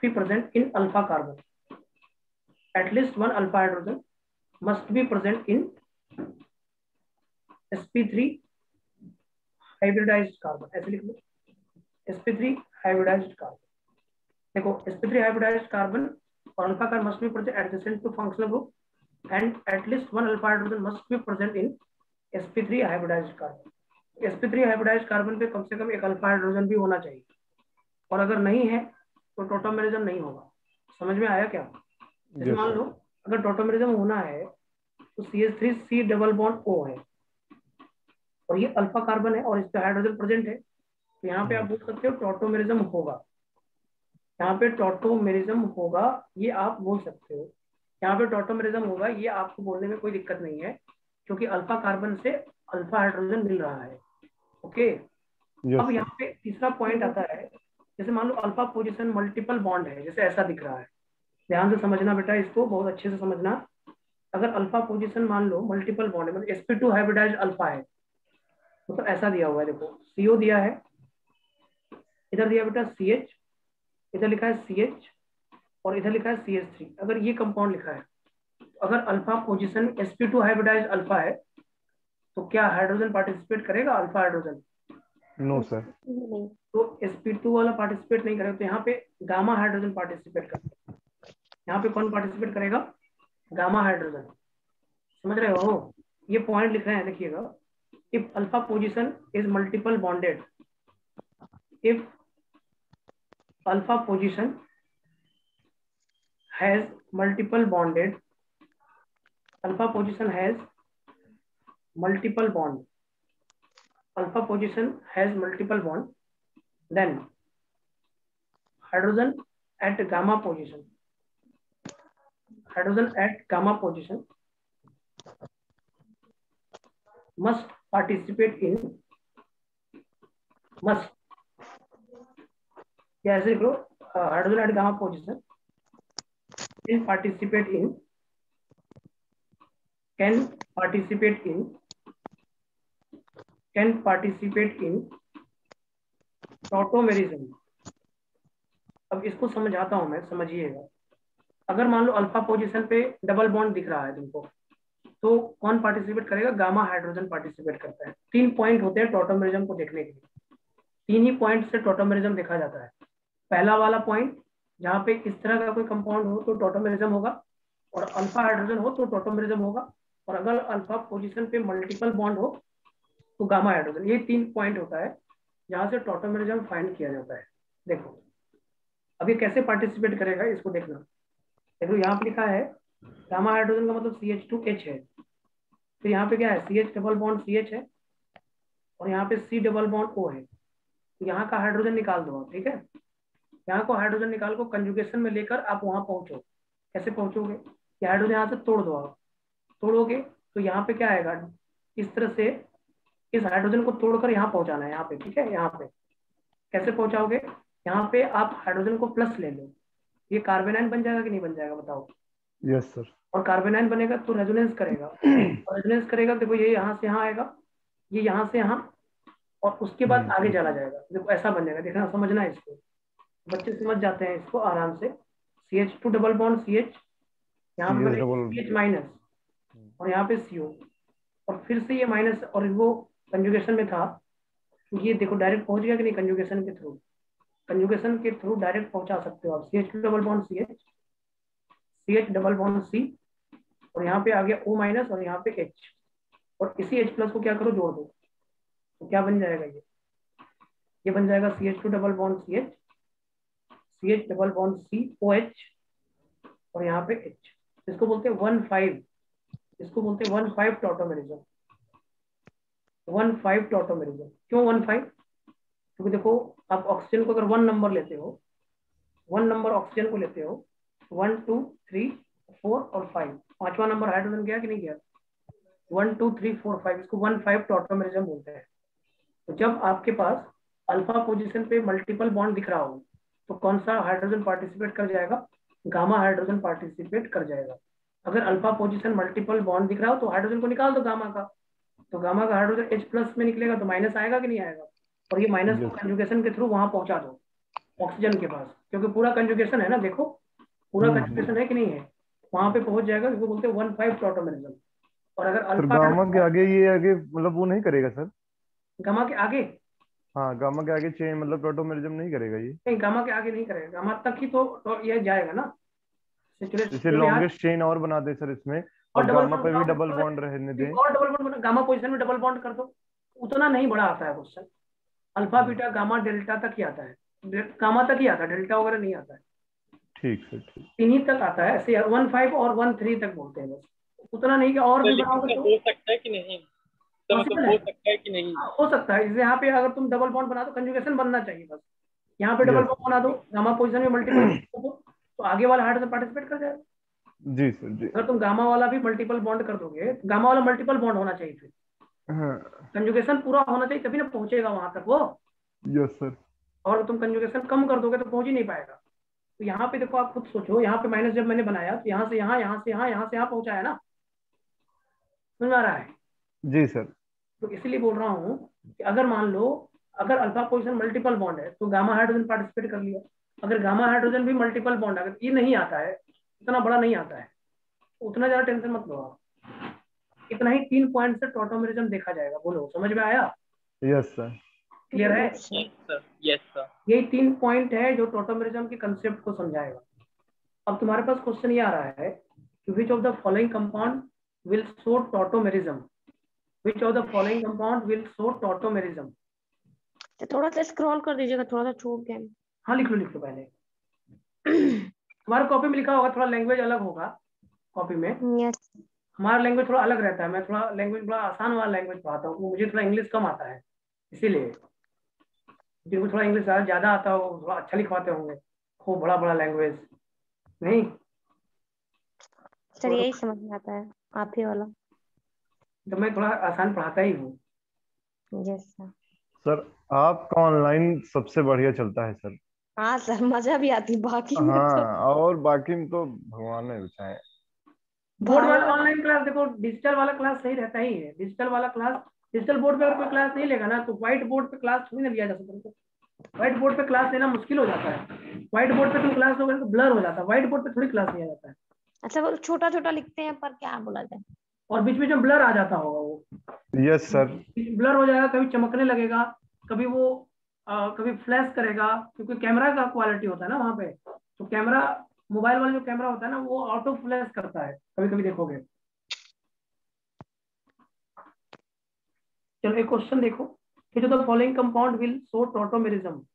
be present in alpha carbon, at least one alpha hydrogen must be present in sp3 hybridized carbon। ऐसे लिख लो sp3 hybridized carbon। देखो sp3 hybridized carbon और alpha carbon must be present adjacent to functional group and at least one alpha hydrogen must be present in sp3 hybridized carbon। sp3 hybridized carbon पे कम से कम एक alpha hydrogen भी होना चाहिए, और अगर नहीं है तो टॉटोमेरिज्म नहीं होगा। समझ में आया क्या? जैसे मान लो अगर टॉटोमेरिज्म होना है तो CH3 C double bond O है और ये अल्फा कार्बन है और इस पे हाइड्रोजन प्रेजेंट है, तो यहाँ पे आप बोल सकते हो टॉटोमेरिज्म होगा। यहाँ पे टॉटोमेरिज्म होगा, ये आप बोल सकते हो। यहाँ पे टॉटोमेरिज्म होगा, ये आपको बोलने में कोई दिक्कत नहीं है, क्योंकि अल्फा कार्बन से अल्फा हाइड्रोजन मिल रहा है। ओके। अब यहाँ पे तीसरा पॉइंट आता है, जैसे मान लो अल्फा पोजीशन मल्टीपल बॉन्ड है, जैसे ऐसा दिख रहा है। ध्यान से समझना बेटा, इसको बहुत अच्छे से समझना। अगर अल्फा पोजीशन मान लो मल्टीपल बॉन्ड है, मतलब sp2 हाइब्रिडाइज्ड अल्फा है, मतलब ऐसा दिया हुआ है। देखो CO दिया है, इधर दिया बेटा CH, इधर लिखा है CH और इधर लिखा है CH3। अगर ये कंपाउंड लिखा है, तो अगर alpha position sp2 hybridised alpha है तो क्या हाइड्रोजन पार्टिसिपेट करेगा? Alpha hydrogen no sir. तो sp2 वाला पार्टिसिपेट नहीं करेगा, तो यहाँ पे गामा हाइड्रोजन पार्टिसिपेट करेगा। यहाँ पे कौन पार्टिसिपेट करेगा? Gamma hydrogen. समझ रहे हो? ये पॉइंट लिख रहे हैं, देखिएगा। If alpha position is multiple bonded, if alpha position has multiple bonded, alpha position has multiple bond, alpha position has multiple bond, then hydrogen at gamma position, hydrogen at gamma position must participate in, must, या ऐसे लिख लो, hydrogen at gamma position can participate in, can participate in, can participate in tautomerism. अब इसको समझाता हूं मैं, समझिएगा। अगर मान लो अल्फा पोजीशन पे डबल बॉन्ड दिख रहा है तुमको, तो कौन पार्टिसिपेट करेगा? गामा हाइड्रोजन पार्टिसिपेट करता है। 3 पॉइंट होते हैं टॉटोमेरिज्म को देखने के लिए, 3 ही पॉइंट से टॉटोमेरिज्म देखा जाता है। पहला वाला पॉइंट जहाँ पे इस तरह का कोई कंपाउंड हो तो टॉटोमेरिज्म होगा, और अल्फा हाइड्रोजन हो तो टॉटोमेरिज्म होगा, और अगर अल्फा पोजीशन पे मल्टीपल बॉन्ड हो तो गामा हाइड्रोजन। ये 3 पॉइंट होता है जहां से टॉटोमेरिज्म फाइंड किया जाता है। देखो अभी कैसे पार्टिसिपेट करेगा इसको देखना। देखो यहाँ पे लिखा है गामा हाइड्रोजन का मतलब CH2H है, तो यहाँ पे क्या है CH डबल बॉन्ड CH है, और यहाँ पे C डबल बॉन्ड O है। तो यहाँ का हाइड्रोजन निकाल दो आप, ठीक है। यहाँ को हाइड्रोजन निकाल को कंजुगेशन में लेकर आप वहां पहुंचो। कैसे पहुंचोगे, ये हाइड्रोजन यहाँ से तोड़ दो आप, तोड़ोगे तो यहाँ पे क्या आएगा, इस तरह से इस हाइड्रोजन को तोड़कर यहाँ पहुंचाना है, यहाँ पे, ठीक है। यहाँ पे कैसे पहुंचाओगे, यहाँ पे आप हाइड्रोजन को प्लस ले लो, ये कार्बेनाइन बन जाएगा कि नहीं बन जाएगा बताओ। Yes sir. और कार्बेनाइन बनेगा तो रेजोनेंस करेगा, रेजोनेंस करेगा देखो ये यहाँ से यहाँ आएगा, ये यहाँ से यहाँ, और उसके बाद आगे चला जाएगा। देखो ऐसा बनेगा, देखना समझना है इसको, बच्चे समझ जाते हैं इसको आराम से। CH2 डबल बॉन्ड CH, यहाँ पे CH माइनस, और यहाँ पे CO, और फिर से ये माइनस, और वो कंजुगेशन में था तो ये देखो डायरेक्ट पहुंच गया कि नहीं कंजुगेशन के थ्रू। कंजुगेशन के थ्रू डायरेक्ट पहुंचा सकते हो आप। CH2 double bond CH, CH double bond C, और यहाँ पे आ गया O माइनस, और यहाँ पे H, और इसी H प्लस को क्या करो जोड़ दो, तो क्या बन जाएगा ये बन जाएगा CH2 double bond CH, CH double bond C OH, और यहाँ पे H। इसको बोलते हैं 1,5, इसको बोलते हैं 1,5 टॉटोमेरिज्म। 1,5 टॉटोमेरिज्म क्यों 1,5? क्योंकि देखो आप ऑक्सीजन को अगर 1 नंबर लेते हो, 1 नंबर ऑक्सीजन को लेते हो, 1 2 3 4 और 5, पांचवा नंबर हाइड्रोजन गया कि नहीं गया, 1 2 3 4 5, इसको 1,5 टॉटोमेरिज्म बोलते हैं। तो जब आपके पास अल्फा पोजीशन पे मल्टीपल बॉन्ड दिख रहा हो तो कौन सा हाइड्रोजन पार्टिसिपेट कर जाएगा, गामा हाइड्रोजन पार्टिसिपेट कर जाएगा। अगर अल्फा पोजीशन मल्टीपल बॉन्ड दिख रहा हो तो हाइड्रोजन को निकाल दो गामा का, तो गामा का हाइड्रोजन H प्लस में निकलेगा तो माइनस आएगा कि नहीं आएगा, और ये माइनस को कंजुगेशन के थ्रू वहां पहुंचा दो ऑक्सीजन के पास, क्योंकि पूरा कंजुगेशन है ना, देखो पूरा कंजुगेशन है कि नहीं है, वहां पे पहुंच जाएगा, इसको बोलते हैं 1,5 टॉटोमेरिज्म। और अगर अल्फा गामा के आगे ये आगे मतलब वो नहीं करेगा सर? गामा के आगे, हाँ गामा के आगे चेन मतलब टॉटोमेरिज्म नहीं करेगा ये? नहीं गामा के आगे नहीं करेगा, गामा तक ही तो ये जाएगा ना जैसे लॉन्गेस्ट चेन और बना दे सर इसमें, और गामा पे भी डबल बॉन्ड रहने दे, और डबल बॉन्ड गामा पोजीशन में डबल बॉन्ड कर दो। उतना नहीं बड़ा आता है question, alpha beta gamma delta तक ही आता है, गामा तक ही आता है, डेल्टा वगैरह नहीं आता है। ठीक सर ठीक। इन्हीं तक आता है, ऐसे 1,5 और 1,3 तक बोलते हैं बस, उतना नहीं कि और भी बढ़ाओगे तो हो सकता है कि नहीं, तो मतलब हो सकता है कि नहीं, हो सकता है। जैसे यहाँ पे अगर तुम डबल बॉन्ड बना दो, कंजुगेशन बनना चाहिए बस, यहाँ पे डबल बॉन्ड बना दो, गामा पोजीशन में मल्टीपल तो आगे वाला हाइड्रोजन पार्टिसिपेट कर जाएगा। जी सर जी। अगर तुम गामा वाला भी मल्टीपल बॉन्ड कर दोगे, तो गामा वाला मल्टीपल बॉन्ड होना चाहिए, फिर कंजुगेशन पूरा होना चाहिए तभी ना पहुंचेगा वहां तक वो। Yes sir. और तुम कंजुगेशन कम कर दोगे तो पहुंच ही नहीं पाएगा। तो यहाँ पे देखो आप खुद सोचो, यहाँ पे माइनस जब मैंने बनाया तो यहाँ से यहाँ, यहाँ से यहाँ, यहाँ से यहाँ पहुंचाया ना, समझ आ रहा है? जी सर। तो इसीलिए बोल रहा हूँ कि अगर मान लो अगर अल्फा पोजीशन मल्टीपल बॉन्ड है तो गामा हाइड्रोजन पार्टिसिपेट कर लिया, अगर गामा हाइड्रोजन भी मल्टीपल बॉन्ड, अगर ये नहीं आता है, इतना बड़ा नहीं आता है, उतना ज्यादा टेंशन मत लो आप, इतना ही 3 पॉइंट से टॉटोमेरिज्म देखा जाएगा। बोलो समझ में आया? Yes sir. क्लियर है? Yes sir. यही 3 पॉइंट है जो टॉटोमेरिज्म के कंसेप्ट को समझाएगा। अब तुम्हारे पास क्वेश्चन ये आ रहा है कि which of the following compound will show tautomerism, which of the following compound will show tautomerism. थोड़ा सा स्क्रॉल कर दीजिएगा, थोड़ा सा छूट गया। हाँ लिख लो पहले। तुम्हारे कॉपी में लिखा होगा, थोड़ा लैंग्वेज अलग होगा कॉपी में। यस। हमारा लैंग्वेज थोड़ा अलग रहता है, मैं थोड़ा लैंग्वेज बड़ा आसान वाला लैंग्वेज पढ़ाता हूँ, मुझे थोड़ा इंग्लिश कम आता है, इसीलिए जिनको थोड़ा इंग्लिश ज्यादा आता हो थोड़ा अच्छा लिखवाते होंगे, खूब बड़ा बड़ा लैंग्वेज नहीं। सर यही समझ में आता है आप ही वाला, तो मैं थोड़ा आसान पढ़ाता ही हूँ। Yes sir. सर आपका ऑनलाइन सबसे बढ़िया चलता है सर। हाँ सर, मजा भी आती बाकी में हाँ तो। और बाकी में तो भगवान ने बचाए। बोर्ड वाला ऑनलाइन क्लास देखो, डिजिटल वाला क्लास सही रहता ही है। डिजिटल वाला क्लास, डिजिटल बोर्ड पे अगर कोई क्लास नहीं लेगा ना तो व्हाइट बोर्ड पे क्लास थोड़ी ना लिया जा सकता। व्हाइट बोर्ड पे क्लास लेना मुश्किल हो जाता है। व्हाइट बोर्ड पे तुम क्लास लोगे तो ब्लर हो जाता है, व्हाइट बोर्ड पे थोड़ी क्लास लिया जाता है। अच्छा वो छोटा छोटा लिखते हैं पर क्या बोला जाए, और बीच में ब्लर आ जाता होगा, वो यस सर। ब्लर हो जाएगा, कभी चमकने लगेगा, कभी वो कभी फ्लैश करेगा, क्योंकि कैमरा का क्वालिटी होता है ना वहाँ पे, तो कैमरा मोबाइल वाला जो कैमरा होता है ना वो ऑटो फ्लैश करता है, कभी कभी देखोगे। चलो एक क्वेश्चन देखो, कि जो the following compound will show tautomerism,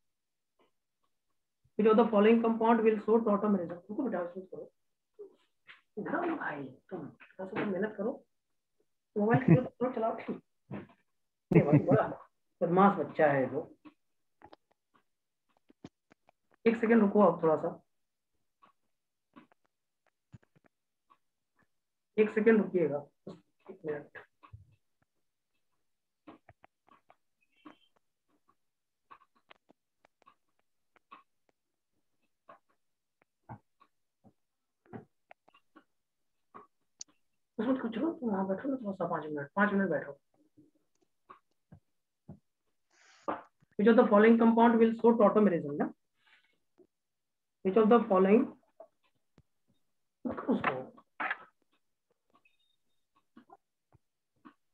जो the following compound will show tautomerism. रुको बेटा इसको करो इधर आओ भाई, तुम थोड़ा सा मेहनत करो, मोबाइल की थोड़ा चलाओ। ये भाई बड़ा बदमाश बच्चा है वो। एक सेकंड रुको आप थोड़ा सा, एक सेकंड रुकिएगा, एक मिनट। उसमें कुछ लो, तुम वहां बैठो ना थोड़ा सा, 5 मिनट, 5 मिनट बैठो। Which of the following compound will show tautomerism? ना which of the following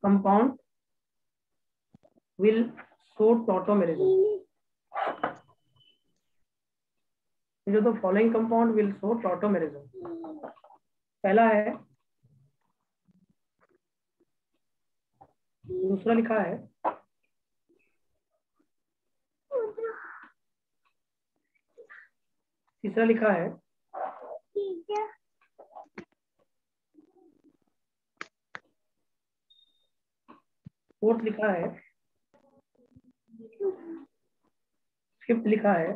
compound will show tautomerism? which of the following compound will show tautomerism? पहला है, दूसरा लिखा है, तीसरा लिखा है, फोर्थ लिखा है, फिफ्थ लिखा है,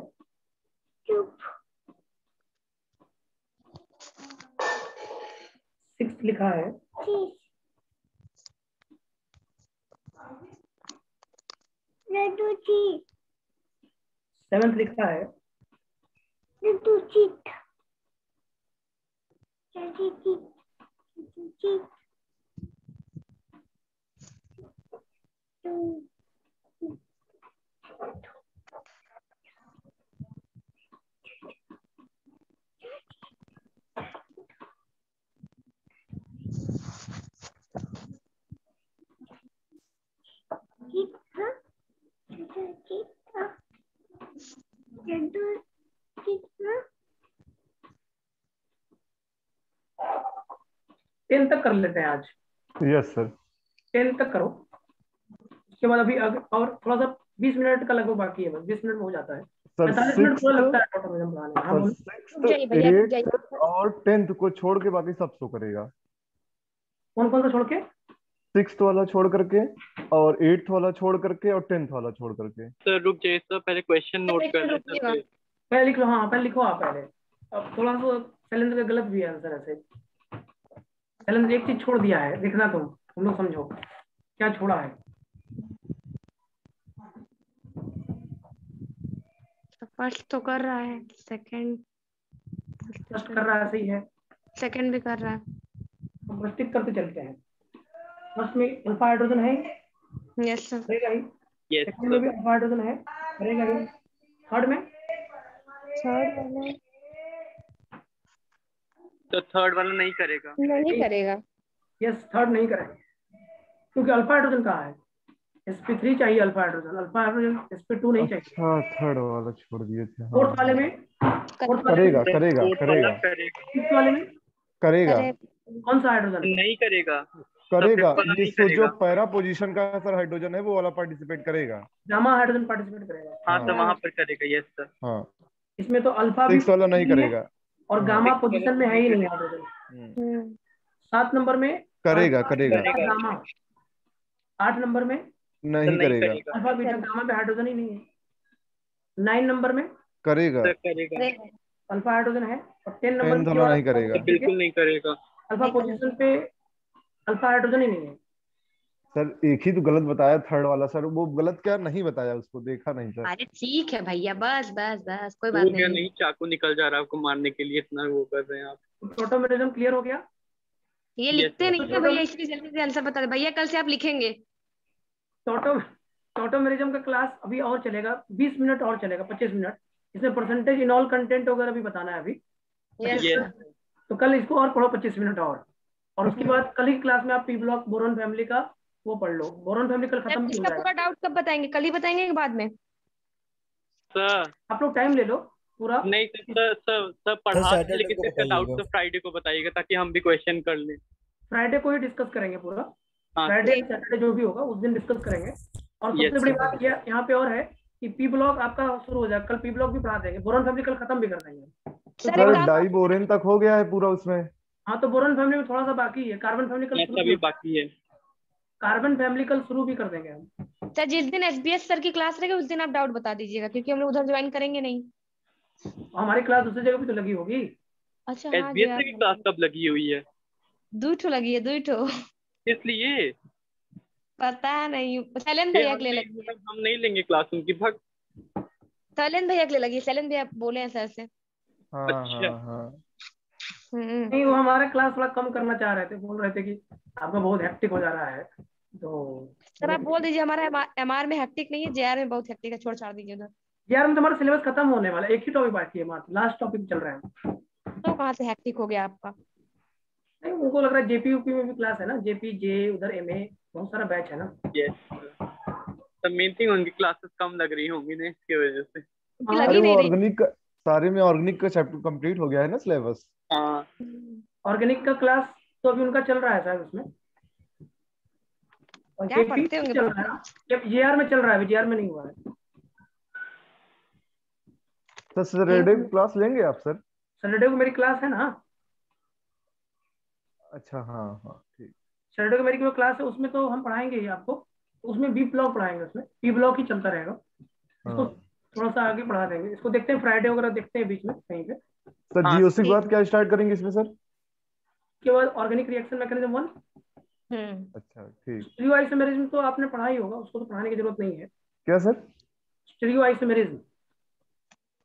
सिक्स्थ लिखा है, सेवंथ लिखा है, टेन तक कर लेते हैं आज। Yes sir. 10 तक करो, उसके बाद अभी और थोड़ा सा 20 मिनट का लगभग बाकी है, बस 20 मिनट में हो जाता है। 45 मिनट पूरा लगता है टोटल बनाने में। हाँ बोलो। 6th और 10th को छोड़ के बाकी सब शो करेगा। कौन कौन सा छोड़ के? 6th वाला छोड़ करके और 8th वाला छोड़ करके और 10th वाला छोड़ करके। सर रुक जाइए सर, पहले क्वेश्चन नोट कर लें सर। पहले लिख लो, हाँ पहले लिखो आप पहले। अब थोड़ा सा शैलेंद्र का गलत भी है आंसर ऐसे। शैलेंद्र एक चीज छोड़ दिया है, देखना तुम लोग समझो क्या छोड़ा है। फर्स्ट तो कर रहा है, सेकंड फर्स्ट कर रहा है, सही है। सेकंड भी कर रहा है। हम प्रस्टिक करते चलते हैं। फर्स्ट में अल्फा हाइड्रोजन है, यस सर। करेगा ही। यस सेकंड में भी अल्फा हाइड्रोजन है, करेगा ही। थर्ड में? थर्ड वाला तो थर्ड वाला नहीं करेगा। नहीं करेगा। यस, थर्ड नहीं करेगा क्योंकि अल्फा हाइड्रोजन कहाँ है? sp3 चाहिए अल्फा हाइड्रोजन, sp2 नहीं चाहिए। अच्छा, थर्ड वाला छोड़ दिए थे। फोर्थ वाले में? करेगा करेगा करेगा। फिफ्थ वाले में? करेगा। कौन सा हाइड्रोजन? नहीं करेगा। करेगा। वाला नहीं ये जो करेगा। पैरा पोजीशन का सर हाइड्रोजन है वो वाला पार्टिसिपेट करेगा। गामा हाइड्रोजन पार्टिसिपेट करेगा। हाँ तो वहां पर करेगा। Yes sir. हाँ, इसमें तो अल्फा भी 6 वाला नहीं करेगा और गामा पोजीशन में है ही नहीं हाइड्रोजन। 7 नंबर में करेगा करेगा। गामा। 8 नंबर में नहीं करेगा। अल्फा बीटा गामा पे हाइड्रोजन ही नहीं है। 9 नंबर में करेगा। करेगा। अल्फा हाइड्रोजन है। और 10 नंबर 10th वाला नहीं करेगा। बिल्कुल नहीं करेगा। अल्फा पोजीशन पे अल्फा हाइड्रोजन ही नहीं है। सर एक ही तो गलत बताया थर्ड वाला। सर वो गलत क्या नहीं बताया, उसको देखा नहीं सर। अरे ठीक है भैया, बस बस बस कोई बात नहीं। नहीं, चाकू निकल जा रहा है आपको मारने के लिए, इतना वो कर रहे हैं आप। टोटोमेरिज्म क्लियर हो गया? ये लिखते नहीं है भैया, इसलिए जल्दी से आंसर बता दे भैया। कल से आप लिखेंगे। टोटोमेरिज्म का क्लास अभी और चलेगा, 20 मिनट और चलेगा, 25 मिनट। इसमें परसेंटेज इन ऑल कंटेंट वगैरह भी बताना है अभी। तो कल इसको और पढ़ो 25 मिनट और उसके बाद कल ही क्लास में आप पी ब्लॉक बोरॉन फैमिली का वो पढ़ लो। बोरॉन फैमिली कल खत्म भी हो इसका पूरा जाएगा। डाउट कब बताएंगे? कल ही बताएंगे कि बाद में? सर आप लोग टाइम ले लो, पूरा। नहीं सर, सर पढ़ा सर दें, सैटरडे लेकिन को इसका डाउट बताइएगा। तो फ्राइडे को बताइएगा ताकि हम भी क्वेश्चन कर लें। फ्राइडे को ही डिस्कस करेंगे पूरा, हाँ फ्राइडे ठीक। सैटरडे जो भी होगा उस दिन डिस्कस करेंगे। और Yes, सबसे बड़ी sir. बात यहाँ पे और है कि पी ब्लॉक आपका शुरू हो जाएगा, कल पी ब्लॉक भी पढ़ा देंगे, बोरॉन फैमिली कल खत्म भी कर देंगे। तो सर सर एक काम, डाई बोरेन तक हो गया है पूरा उसमें। हाँ तो बोरॉन फैमिली में थोड़ा सा बाकी है, कार्बन फैमिली कल शुरू अच्छा भी भी बाकी है। कार्बन फैमिली कल शुरू भी कर देंगे हम। सर जिस दिन एसबीएस सर की क्लास रहेगी उस दिन आप डाउट बता दीजिएगा, क्योंकि हम लोग उधर ज्वाइन करेंगे नहीं। हमारी क्लास दूसरी जगह भी तो लगी होगी। अच्छा हाँ जी, एसबीएस की क्लास कब लगी हुई है? 2 ठो लगी है, 2 ठो। इसलिए पता नहीं, शैलेंद्र फिर भैया हम के लिए नहीं लगी है। हम नहीं लेंगे क्लास उनकी, भग। शैलेंद्र भैया के लिए लगी है, शैलेंद्र भैया बोले हैं सर से। हाँ अच्छा। हाँ हाँ। नहीं, वो हमारा क्लास थोड़ा कम करना चाह रहे थे, बोल रहे थे कि आपका बहुत हेक्टिक हो जा रहा है, तो सर आप बोल दीजिए हमारा एमआर में हेक्टिक नहीं है, जेआर में बहुत हेक्टिक है, छोड़ छाड़ दीजिए उधर। यार हम तुम्हारा सिलेबस खत्म होने वाला है, एक ही टॉपिक बाकी है, मात्र लास्ट टॉपिक चल रहा है। तो कहाँ से हेक्टिक हो गया आपका? नहीं, उनको लग रहा है जेपी यूपी में भी क्लास है ना, जेपी जे उधर एमए बहुत सारा बैच है ना। यस, तो मेन थिंग उनकी क्लासेस कम लग रही होंगी ना, इसकी वजह से। उनकी हाँ, लगी अरे वो नहीं रही। ऑर्गेनिक सारे में ऑर्गेनिक का चैप्टर कंप्लीट हो गया है ना सिलेबस। हाँ, ऑर्गेनिक का क्लास तो अभी उनका चल रहा है शायद उसमें, और क्या जेपी पढ़ते होंगे? चल रहा है ना, जब जेआर में चल रहा है, अभी जेआर में नहीं हुआ है। तो सैटरडे क्लास लेंगे आप सर? सैटरडे को मेरी क्लास है ना। अच्छा हाँ हाँ ठीक। सैटरडे को मेरी जो क्लास है उसमें तो हम पढ़ाएंगे ही आपको, उसमें बी ब्लॉक पढ़ाएंगे, उसमें पी ब्लॉक ही चलता रहेगा। इसको हाँ थोड़ा सा आगे पढ़ा देंगे, इसको देखते हैं फ्राइडे वगैरह देखते हैं बीच में कहीं पे। सर हाँ, जीओसी के बाद क्या स्टार्ट करेंगे इसमें सर? उसके बाद ऑर्गेनिक रिएक्शन मैकेनिज्म 1। अच्छा ठीक। स्टीरियो आइसोमेरिज्म तो आपने पढ़ा ही होगा, उसको तो पढ़ाने की जरूरत नहीं है। क्या सर? स्टीरियो आइसोमेरिज्म,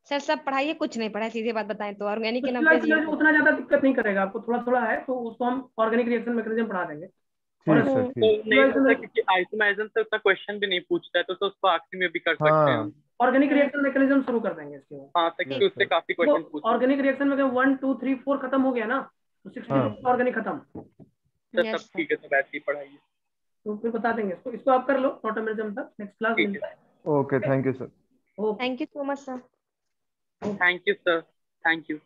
सर सब पढ़ाइए, कुछ नहीं पढ़ा, सीधे बात बताएं तो ऑर्गेनिक तो के नाम स्टीरियो पे आइसोमेरिज्म उतना ज्यादा दिक्कत नहीं करेगा आपको, थोड़ा थोड़ा है तो उसको हम ऑर्गेनिक रिएक्शन मैकेनिज्म पढ़ा देंगे। और ठीक सर तो ठीक। नहीं होता क्योंकि आइसोमेरिज्म से उतना क्वेश्चन भी नहीं पूछता है, तो उसको आखिरी में भी कर सकते हैं हाँ हम। ऑर्गेनिक रिएक्शन मैकेनिज्म शुरू कर देंगे इसके बाद। हाँ, ताकि यस उससे सर। काफी क्वेश्चन पूछ सकते ऑर्गेनिक रिएक्शन में 1 2 3 4 खत्म हो गया ना, तो 60 हाँ ऑर्गेनिक खत्म। हैं। यस सब सर। ठीक है, तो वैसे ही पढ़ाइए। तो फिर बता देंगे इसको, इसको आप कर लो टोटमिज्म तक, नेक्स्ट क्लास ठीक मिलता है। Okay thank you sir. Okay, thank you so much sir. है, thank you sir, thank you.